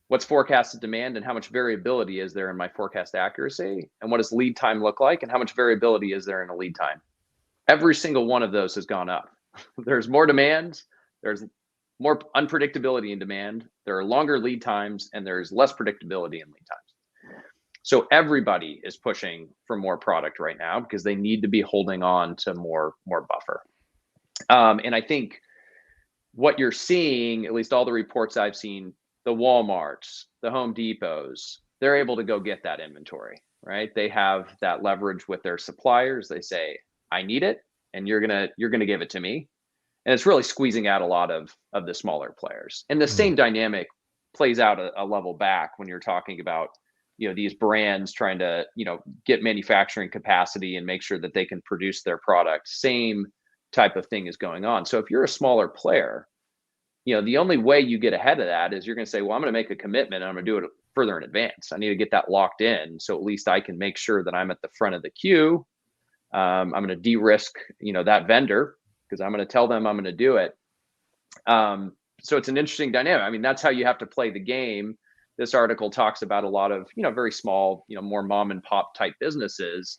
what's forecasted demand and how much variability is there in my forecast accuracy, and what does lead time look like, and how much variability is there in a lead time. Every single one of those has gone up. There's more demand, there's more unpredictability in demand, there are longer lead times, and there's less predictability in lead times. So everybody is pushing for more product right now because they need to be holding on to more buffer. And I think what you're seeing, at least all the reports I've seen, the Walmarts, the Home Depots, they're able to go get that inventory, right? They have that leverage with their suppliers. They say, I need it, and you're gonna give it to me. And it's really squeezing out a lot of the smaller players. And the same dynamic plays out a level back when you're talking about, these brands trying to, get manufacturing capacity and make sure that they can produce their product. Same type of thing is going on. So if you're a smaller player, the only way you get ahead of that is you're going to say, well, I'm going to make a commitment and I'm going to do it further in advance. I need to get that locked in. So at least I can make sure that I'm at the front of the queue. I'm going to de-risk, that vendor, because I'm going to tell them I'm going to do it. So it's an interesting dynamic. I mean, that's how you have to play the game. This article talks about a lot of, very small, more mom and pop type businesses.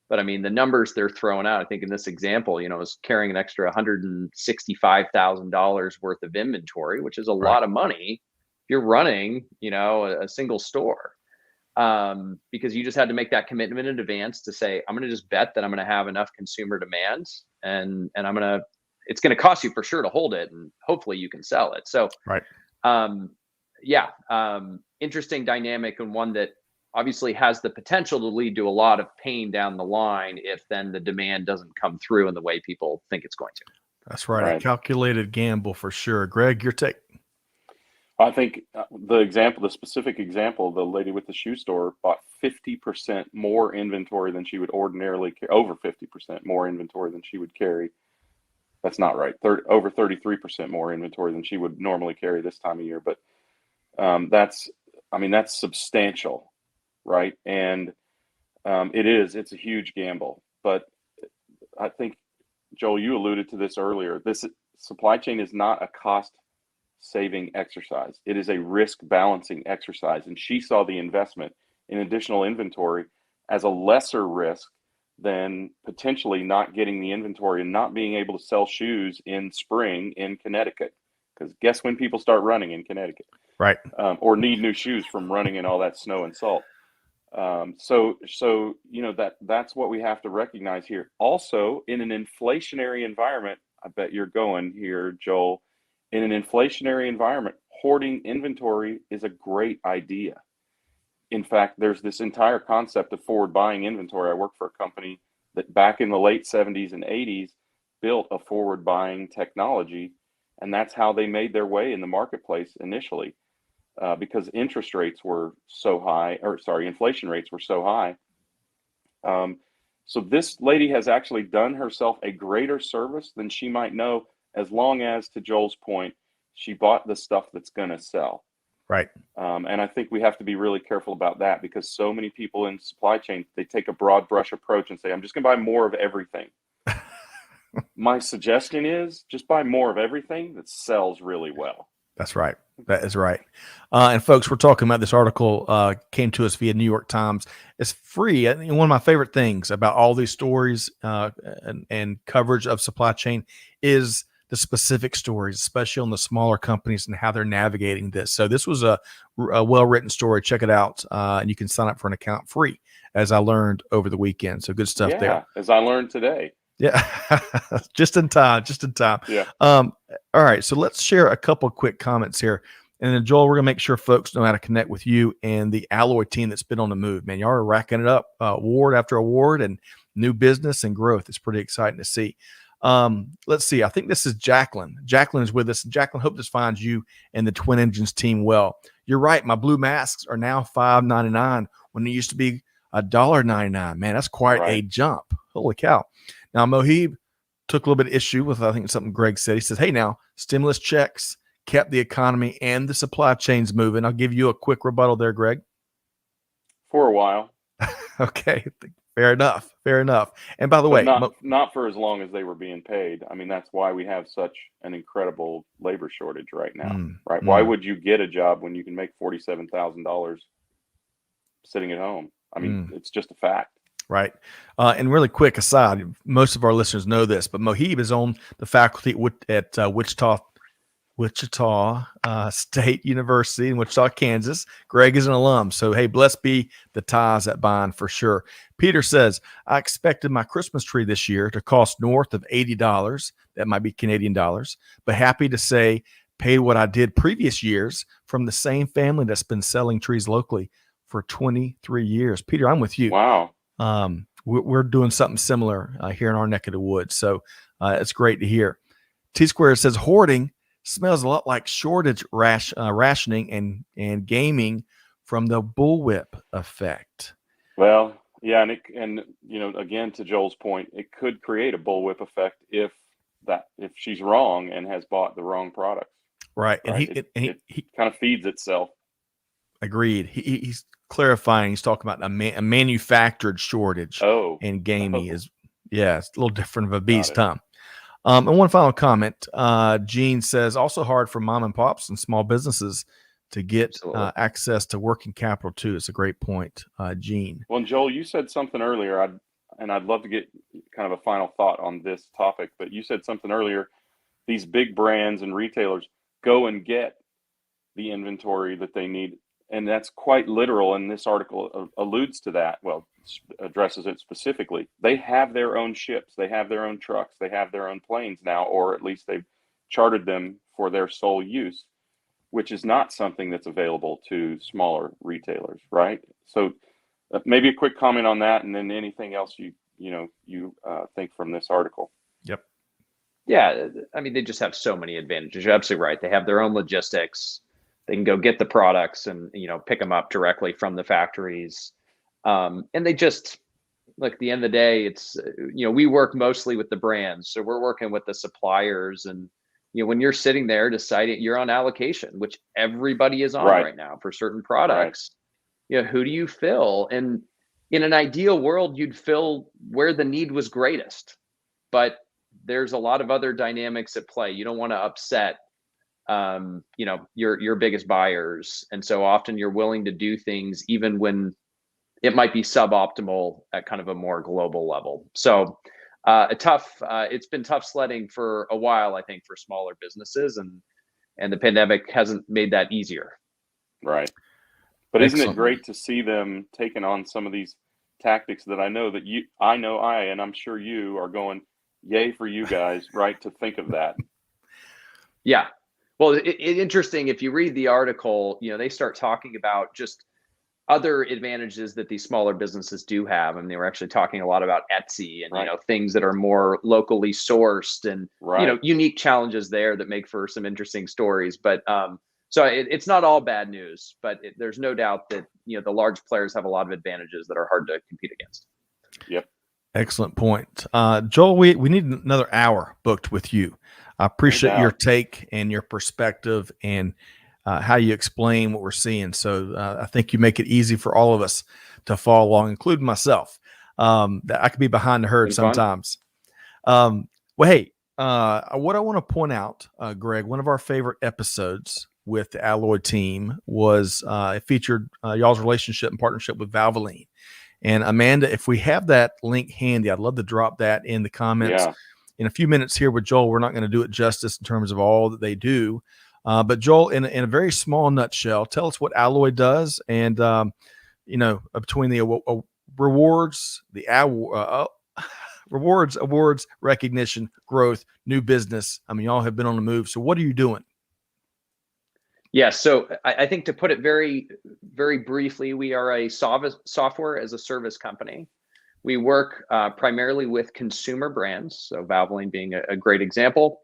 But I mean, the numbers they're throwing out, I think in this example, is carrying an extra $165,000 worth of inventory, which is a lot of money if you're running, a single store. because you just had to make that commitment in advance to say, I'm going to just bet that I'm going to have enough consumer demand, and it's going to cost you for sure to hold it, and hopefully you can sell it. So, Right. Interesting dynamic, and one that obviously has the potential to lead to a lot of pain down the line if then the demand doesn't come through in the way people think it's going to. That's right. A Right. calculated gamble for sure. Greg, your take. I think the specific example, the lady with the shoe store bought 50% more inventory than she would ordinarily carry, over 50% more inventory than she would carry. That's not right. Over 33% more inventory than she would normally carry this time of year. But that's substantial, right? And it's a huge gamble. But I think, Joel, you alluded to this earlier. This supply chain is not a cost saving exercise. It is a risk balancing exercise. And she saw the investment in additional inventory as a lesser risk than potentially not getting the inventory and not being able to sell shoes in spring in Connecticut. Because guess when people start running in Connecticut? Right. Or need new shoes from running in all that snow and salt. So that's what we have to recognize here. Also, in an inflationary environment, I bet you're going here, Joel. In an inflationary environment, hoarding inventory is a great idea. In fact, there's this entire concept of forward buying inventory. I work for a company that back in the late 70s and 80s built a forward buying technology, and that's how they made their way in the marketplace initially, because inflation rates were so high. So this lady has actually done herself a greater service than she might know, as long as, to Joel's point, she bought the stuff that's going to sell. Right. And I think we have to be really careful about that, because so many people in supply chain, they take a broad brush approach and say, I'm just going to buy more of everything. My suggestion is just buy more of everything that sells really well. That's right. That is right. And folks, we're talking about this article came to us via New York Times. It's free. I think one of my favorite things about all these stories and coverage of supply chain is the specific stories, especially on the smaller companies and how they're navigating this. So this was a well-written story. Check it out. And you can sign up for an account free, as I learned over the weekend. So good stuff there. As I learned today. Yeah. just in time. Yeah. All right. So let's share a couple of quick comments here. And then, Joel, we're going to make sure folks know how to connect with you and the Alloy team that's been on the move. Man, y'all are racking it up, award after award, and new business and growth. It's pretty exciting to see. Let's see. I think this is Jacqueline. Jacqueline is with us. Jacqueline, hope this finds you and the Twin Engines team well. You're right. My blue masks are now $5.99 when it used to be $1.99. Man, that's quite a jump. Holy cow. Now, Mohib took a little bit of issue with, I think, something Greg said. He says, hey, now, stimulus checks kept the economy and the supply chains moving. I'll give you a quick rebuttal there, Greg. For a while. Okay. Fair enough. And by the way, not for as long as they were being paid. I mean, that's why we have such an incredible labor shortage right now, right? Why would you get a job when you can make $47,000 sitting at home? I mean, it's just a fact. Right. And really quick aside, most of our listeners know this, but Mohib is on the faculty at Wichita State University in Wichita, Kansas. Greg is an alum. So, hey, blessed be the ties that bind for sure. Peter says, I expected my Christmas tree this year to cost north of $80. That might be Canadian dollars, but happy to say paid what I did previous years from the same family that's been selling trees locally for 23 years. Peter, I'm with you. Wow. We're doing something similar here in our neck of the woods. So it's great to hear. T-Square says hoarding smells a lot like shortage rationing and gaming from the bullwhip effect. Well, yeah, and again, to Joel's point, it could create a bullwhip effect if she's wrong and has bought the wrong products. Right. And it kind of feeds itself. Agreed. He's clarifying. He's talking about a manufactured shortage. And gaming is, it's a little different of a beast, huh? And one final comment. Gene says, also hard for mom and pops and small businesses to get access to working capital too. It's a great point, Gene. Well, Joel, you said something earlier, I'd love to get kind of a final thought on this topic, but you said something earlier, these big brands and retailers go and get the inventory that they need and that's quite literal. And this article alludes to that. Well, addresses it specifically. They have their own ships, they have their own trucks, they have their own planes now, or at least they've chartered them for their sole use, which is not something that's available to smaller retailers, right? So maybe a quick comment on that, and then anything else you think from this article. Yep. Yeah, I mean, they just have so many advantages. You're absolutely right. They have their own logistics. They can go get the products and pick them up directly from the factories. And they just, look, at the end of the day, it's we work mostly with the brands, so we're working with the suppliers, and when you're sitting there deciding, you're on allocation, which everybody is on right now for certain products. Who do you fill? And in an ideal world, you'd fill where the need was greatest, but there's a lot of other dynamics at play. You don't want to upset your biggest buyers, and so often you're willing to do things even when it might be suboptimal at kind of a more global level. So it's been tough sledding for a while, I think, for smaller businesses, and the pandemic hasn't made that easier. Right. But Excellent. Isn't it great to see them taking on some of these tactics that and I'm sure you are going, yay for you guys, right, to think of that. Yeah. Well, it's interesting. If you read the article, they start talking about just other advantages that these smaller businesses do have. And they were actually talking a lot about Etsy and, things that are more locally sourced and, unique challenges there that make for some interesting stories. But so it's not all bad news, but there's no doubt that, the large players have a lot of advantages that are hard to compete against. Yep. Excellent point. Joel, we need another hour booked with you. I appreciate your take and your perspective and how you explain what we're seeing. So I think you make it easy for all of us to follow along, including myself. That I could be behind the herd sometimes. Well, hey, what I want to point out, Greg, one of our favorite episodes with the Alloy team was it featured y'all's relationship and partnership with Valvoline. And Amanda, if we have that link handy, I'd love to drop that in the comments in a few minutes here with Joel. We're not going to do it justice in terms of all that they do. But Joel, in a very small nutshell, tell us what Alloy does, and between the rewards, the rewards, awards, recognition, growth, new business. I mean, y'all have been on the move. So what are you doing? Yeah, so I think to put it very, very briefly, we are a software as a service company. We work primarily with consumer brands, so Valvoline being a great example,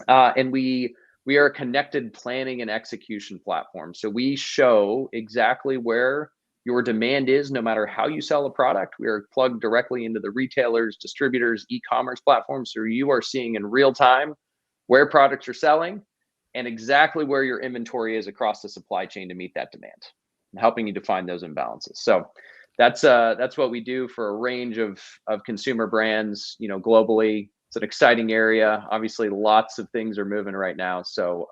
and we are a connected planning and execution platform. So we show exactly where your demand is, no matter how you sell a product. We are plugged directly into the retailers, distributors, e-commerce platforms, so you are seeing in real time where products are selling and exactly where your inventory is across the supply chain to meet that demand, and helping you define those imbalances. So that's what we do for a range of consumer brands, globally. It's an exciting area. Obviously, lots of things are moving right now. So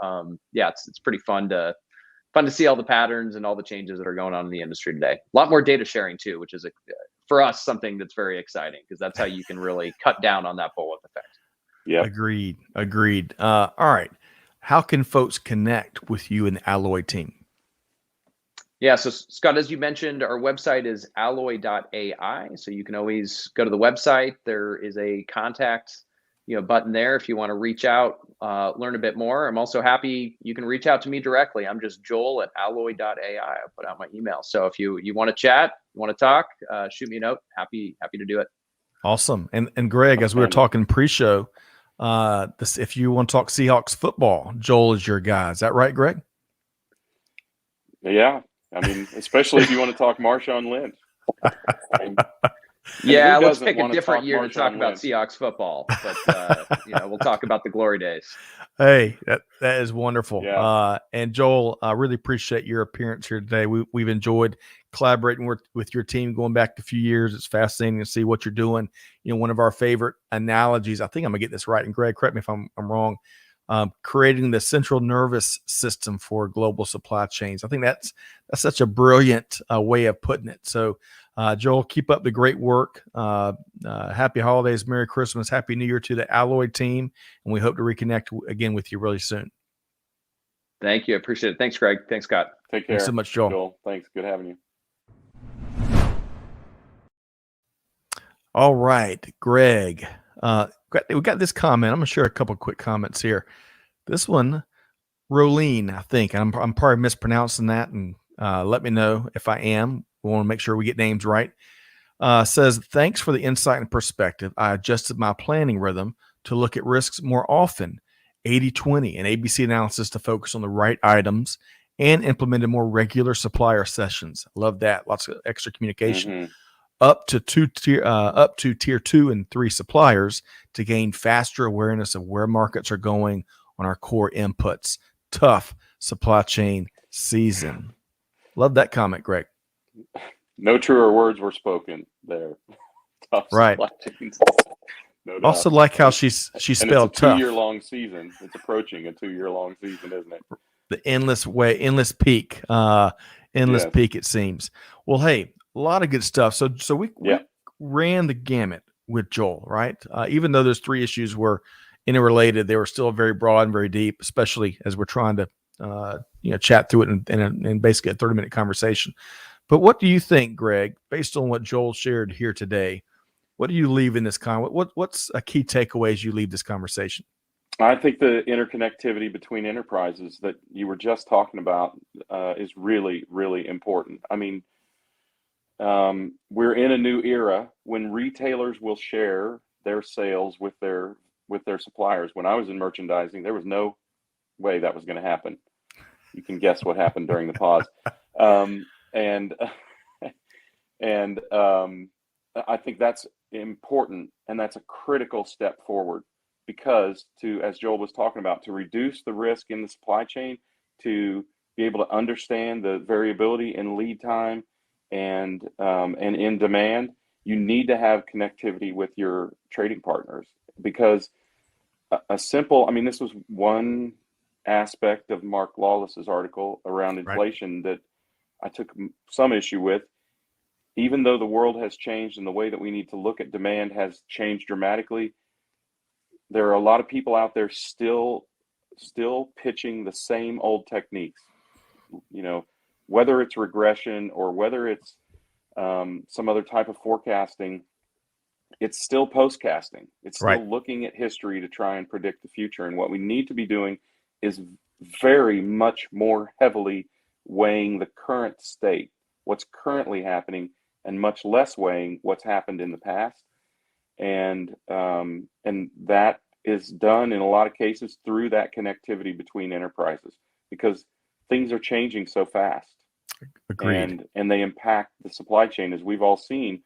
it's pretty fun to see all the patterns and all the changes that are going on in the industry today. A lot more data sharing too, which is for us something that's very exciting, because that's how you can really cut down on that bullwhip effect. Yeah. Agreed. All right. How can folks connect with you and the Alloy team? Yeah, so Scott, as you mentioned, our website is alloy.ai. So you can always go to the website. There is a contact button there if you want to reach out, learn a bit more. I'm also happy you can reach out to me directly. I'm just Joel at alloy.ai. I'll put out my email. So if you want to chat, you want to talk, shoot me a note. Happy to do it. Awesome. And Greg, as we were talking pre-show, if you want to talk Seahawks football, Joel is your guy. Is that right, Greg? Yeah. I mean, especially if you want to talk Marshawn Lynch. Yeah, let's pick a different year to talk about Seahawks football, but we'll talk about the glory days. Hey, that is wonderful. Yeah. And Joel, I really appreciate your appearance here today. We've enjoyed collaborating with your team going back a few years. It's fascinating to see what you're doing. One of our favorite analogies, I think I'm gonna get this right, and Greg, correct me if I'm wrong, creating the central nervous system for global supply chains. I think that's such a brilliant way of putting it. So Joel, keep up the great work. Happy holidays, Merry Christmas, Happy New Year to the Alloy team, and we hope to reconnect again with you really soon. Thank you. I appreciate it. Thanks, Greg. Thanks, Scott. Take care. Thanks so much, Joel. Thanks. Good having you. All right, Greg. We got this comment. I'm gonna share a couple quick comments here. This one, Rolene, I think I'm probably mispronouncing that, and let me know if I am. We want to make sure we get names right. Says, thanks for the insight and perspective. I adjusted my planning rhythm to look at risks more often, 80-20 and ABC analysis to focus on the right items, and implemented more regular supplier sessions. Love that. Lots of extra communication. Mm-hmm. Up to tier 2 and 3 suppliers to gain faster awareness of where markets are going on our core inputs. Tough supply chain season. Love that comment, Greg. No truer words were spoken there. Tough right. supply chains. No doubt. Also like how she spelled tough. It's a 2-year-long season. It's approaching a 2-year-long season, isn't it? The endless peak, peak, it seems. Well, hey, a lot of good stuff. So we ran the gamut with Joel, right? Even though those 3 issues were interrelated, they were still very broad and very deep, especially as we're trying to chat through it in basically a 30-minute conversation. But what do you think, Greg, based on what Joel shared here today? What do you leave in this what's a key takeaways you leave this conversation? I think the interconnectivity between enterprises that you were just talking about is really, really important. I mean, we're in a new era when retailers will share their sales with their suppliers. When I was in merchandising, there was no way that was going to happen. You can guess what happened during the pause. And I think that's important, and that's a critical step forward, because as Joel was talking about, to reduce the risk in the supply chain, to be able to understand the variability in lead time and in demand, you need to have connectivity with your trading partners, because this was one aspect of Mark Lawless's article around inflation that I took some issue with. Even though the world has changed and the way that we need to look at demand has changed dramatically, there are a lot of people out there still pitching the same old techniques. Whether it's regression or whether it's some other type of forecasting, it's still postcasting. It's still looking at history to try and predict the future. And what we need to be doing is very much more heavily weighing the current state, what's currently happening, and much less weighing what's happened in the past. And that is done in a lot of cases through that connectivity between enterprises, because things are changing so fast. Agreed. And they impact the supply chain, as we've all seen.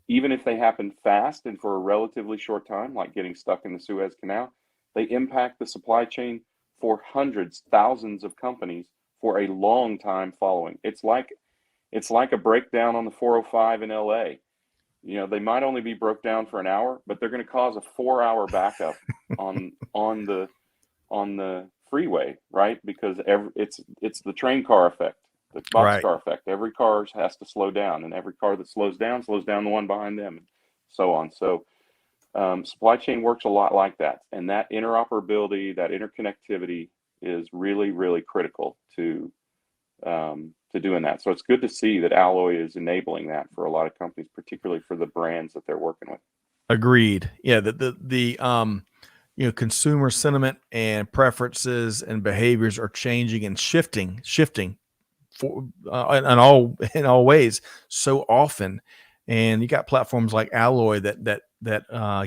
Even if they happen fast and for a relatively short time, like getting stuck in the Suez Canal, they impact the supply chain for hundreds, thousands of companies for a long time following. It's like a breakdown on the 405 in LA. They might only be broke down for an hour, but they're going to cause a 4-hour backup on the freeway, right? Because it's the train car effect, the boxcar effect. Every car has to slow down, and every car that slows down the one behind them, and so on. So supply chain works a lot like that, and that interoperability, that interconnectivity is really, really critical to doing that. So it's good to see that Alloy is enabling that for a lot of companies, particularly for the brands that they're working with. Agreed. Yeah, the consumer sentiment and preferences and behaviors are changing and shifting for in all ways so often. And you got platforms like Alloy that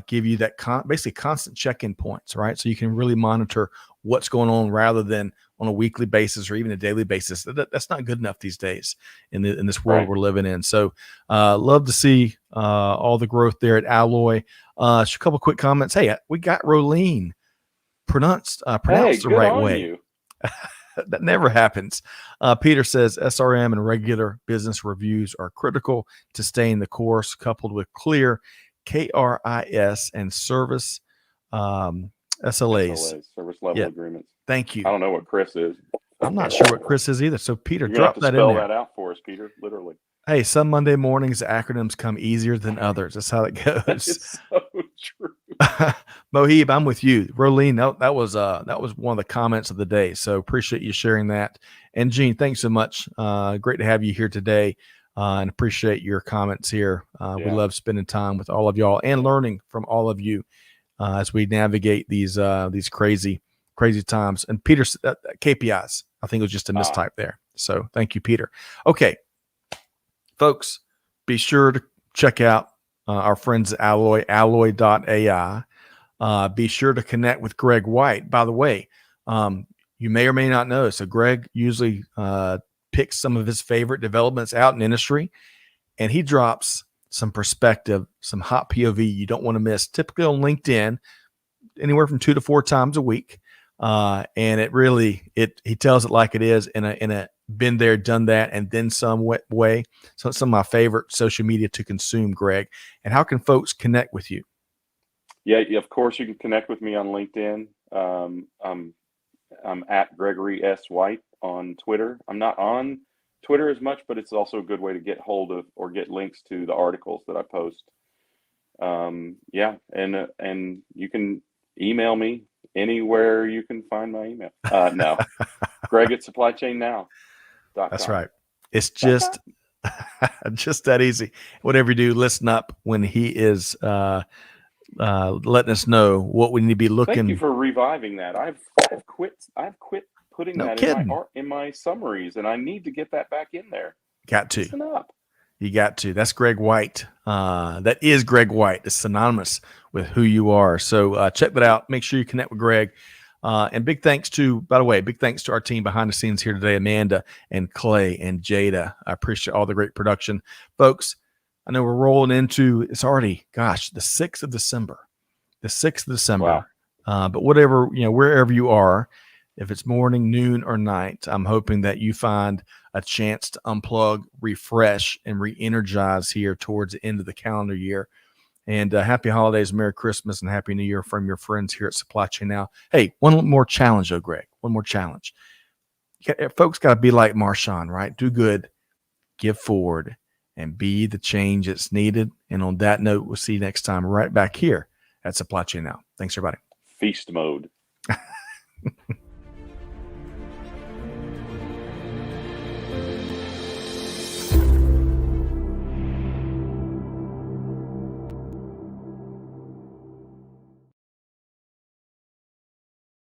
give you that basically constant check-in points, right? So you can really monitor what's going on rather than on a weekly basis or even a daily basis. That's not good enough these days in this world we're living in. So love to see all the growth there at Alloy. Just a couple quick comments. Hey, we got Rolene pronounced the right way. That never happens. Peter says SRM and regular business reviews are critical to staying the course, coupled with clear KRIS and service SLAs. Service level agreements. Thank you. I don't know what Chris is. I'm not sure what Chris is either. So Peter, drop that in there. Spell that out for us, Peter. Literally. Hey, some Monday mornings acronyms come easier than others. That's how it goes. It's so true. Mohib, I'm with you. Rolene, that was one of the comments of the day. So appreciate you sharing that. And Gene, thanks so much. Great to have you here today, and appreciate your comments here. We love spending time with all of y'all and learning from all of you as we navigate these crazy times. And Peter, KPIs, I think it was just a mistype there. So thank you, Peter. Okay, folks, be sure to check out our friends at alloy.ai. Be sure to connect with Greg White. By the way, you may or may not know, so Greg usually picks some of his favorite developments out in industry, and he drops some perspective, some hot POV you don't want to miss, typically on LinkedIn, anywhere from 2 to 4 times a week. And it really, he tells it like it is in a been there, done that, and then some way. So it's some of my favorite social media to consume, Greg. And how can folks connect with you? Yeah, of course you can connect with me on LinkedIn. I'm at Gregory S. White on Twitter. I'm not on Twitter as much, but it's also a good way to get hold of or get links to the articles that I post. And you can email me anywhere you can find my email. No, Greg at supplychainnow.com. That's right. It's just just that easy. Whatever you do, listen up when he is letting us know what we need to be looking. Thank you for reviving that. I've quit putting that in my summaries, and I need to get that back in there. Got to. Listen up. You got to. That's Greg White. That is Greg White. It's synonymous with who you are. So check that out. Make sure you connect with Greg. And big thanks to our team behind the scenes here today, Amanda and Clay and Jada. I appreciate all the great production. Folks, I know we're rolling into, it's already, the 6th of December. The 6th of December. Wow. But whatever, wherever you are, if it's morning, noon, or night, I'm hoping that you find a chance to unplug, refresh, and re-energize here towards the end of the calendar year. And happy holidays, Merry Christmas, and Happy New Year from your friends here at Supply Chain Now. Hey, one more challenge, though, Greg. One more challenge. Folks got to be like Marshawn, right? Do good, give forward, and be the change that's needed. And on that note, we'll see you next time right back here at Supply Chain Now. Thanks, everybody. Feast mode.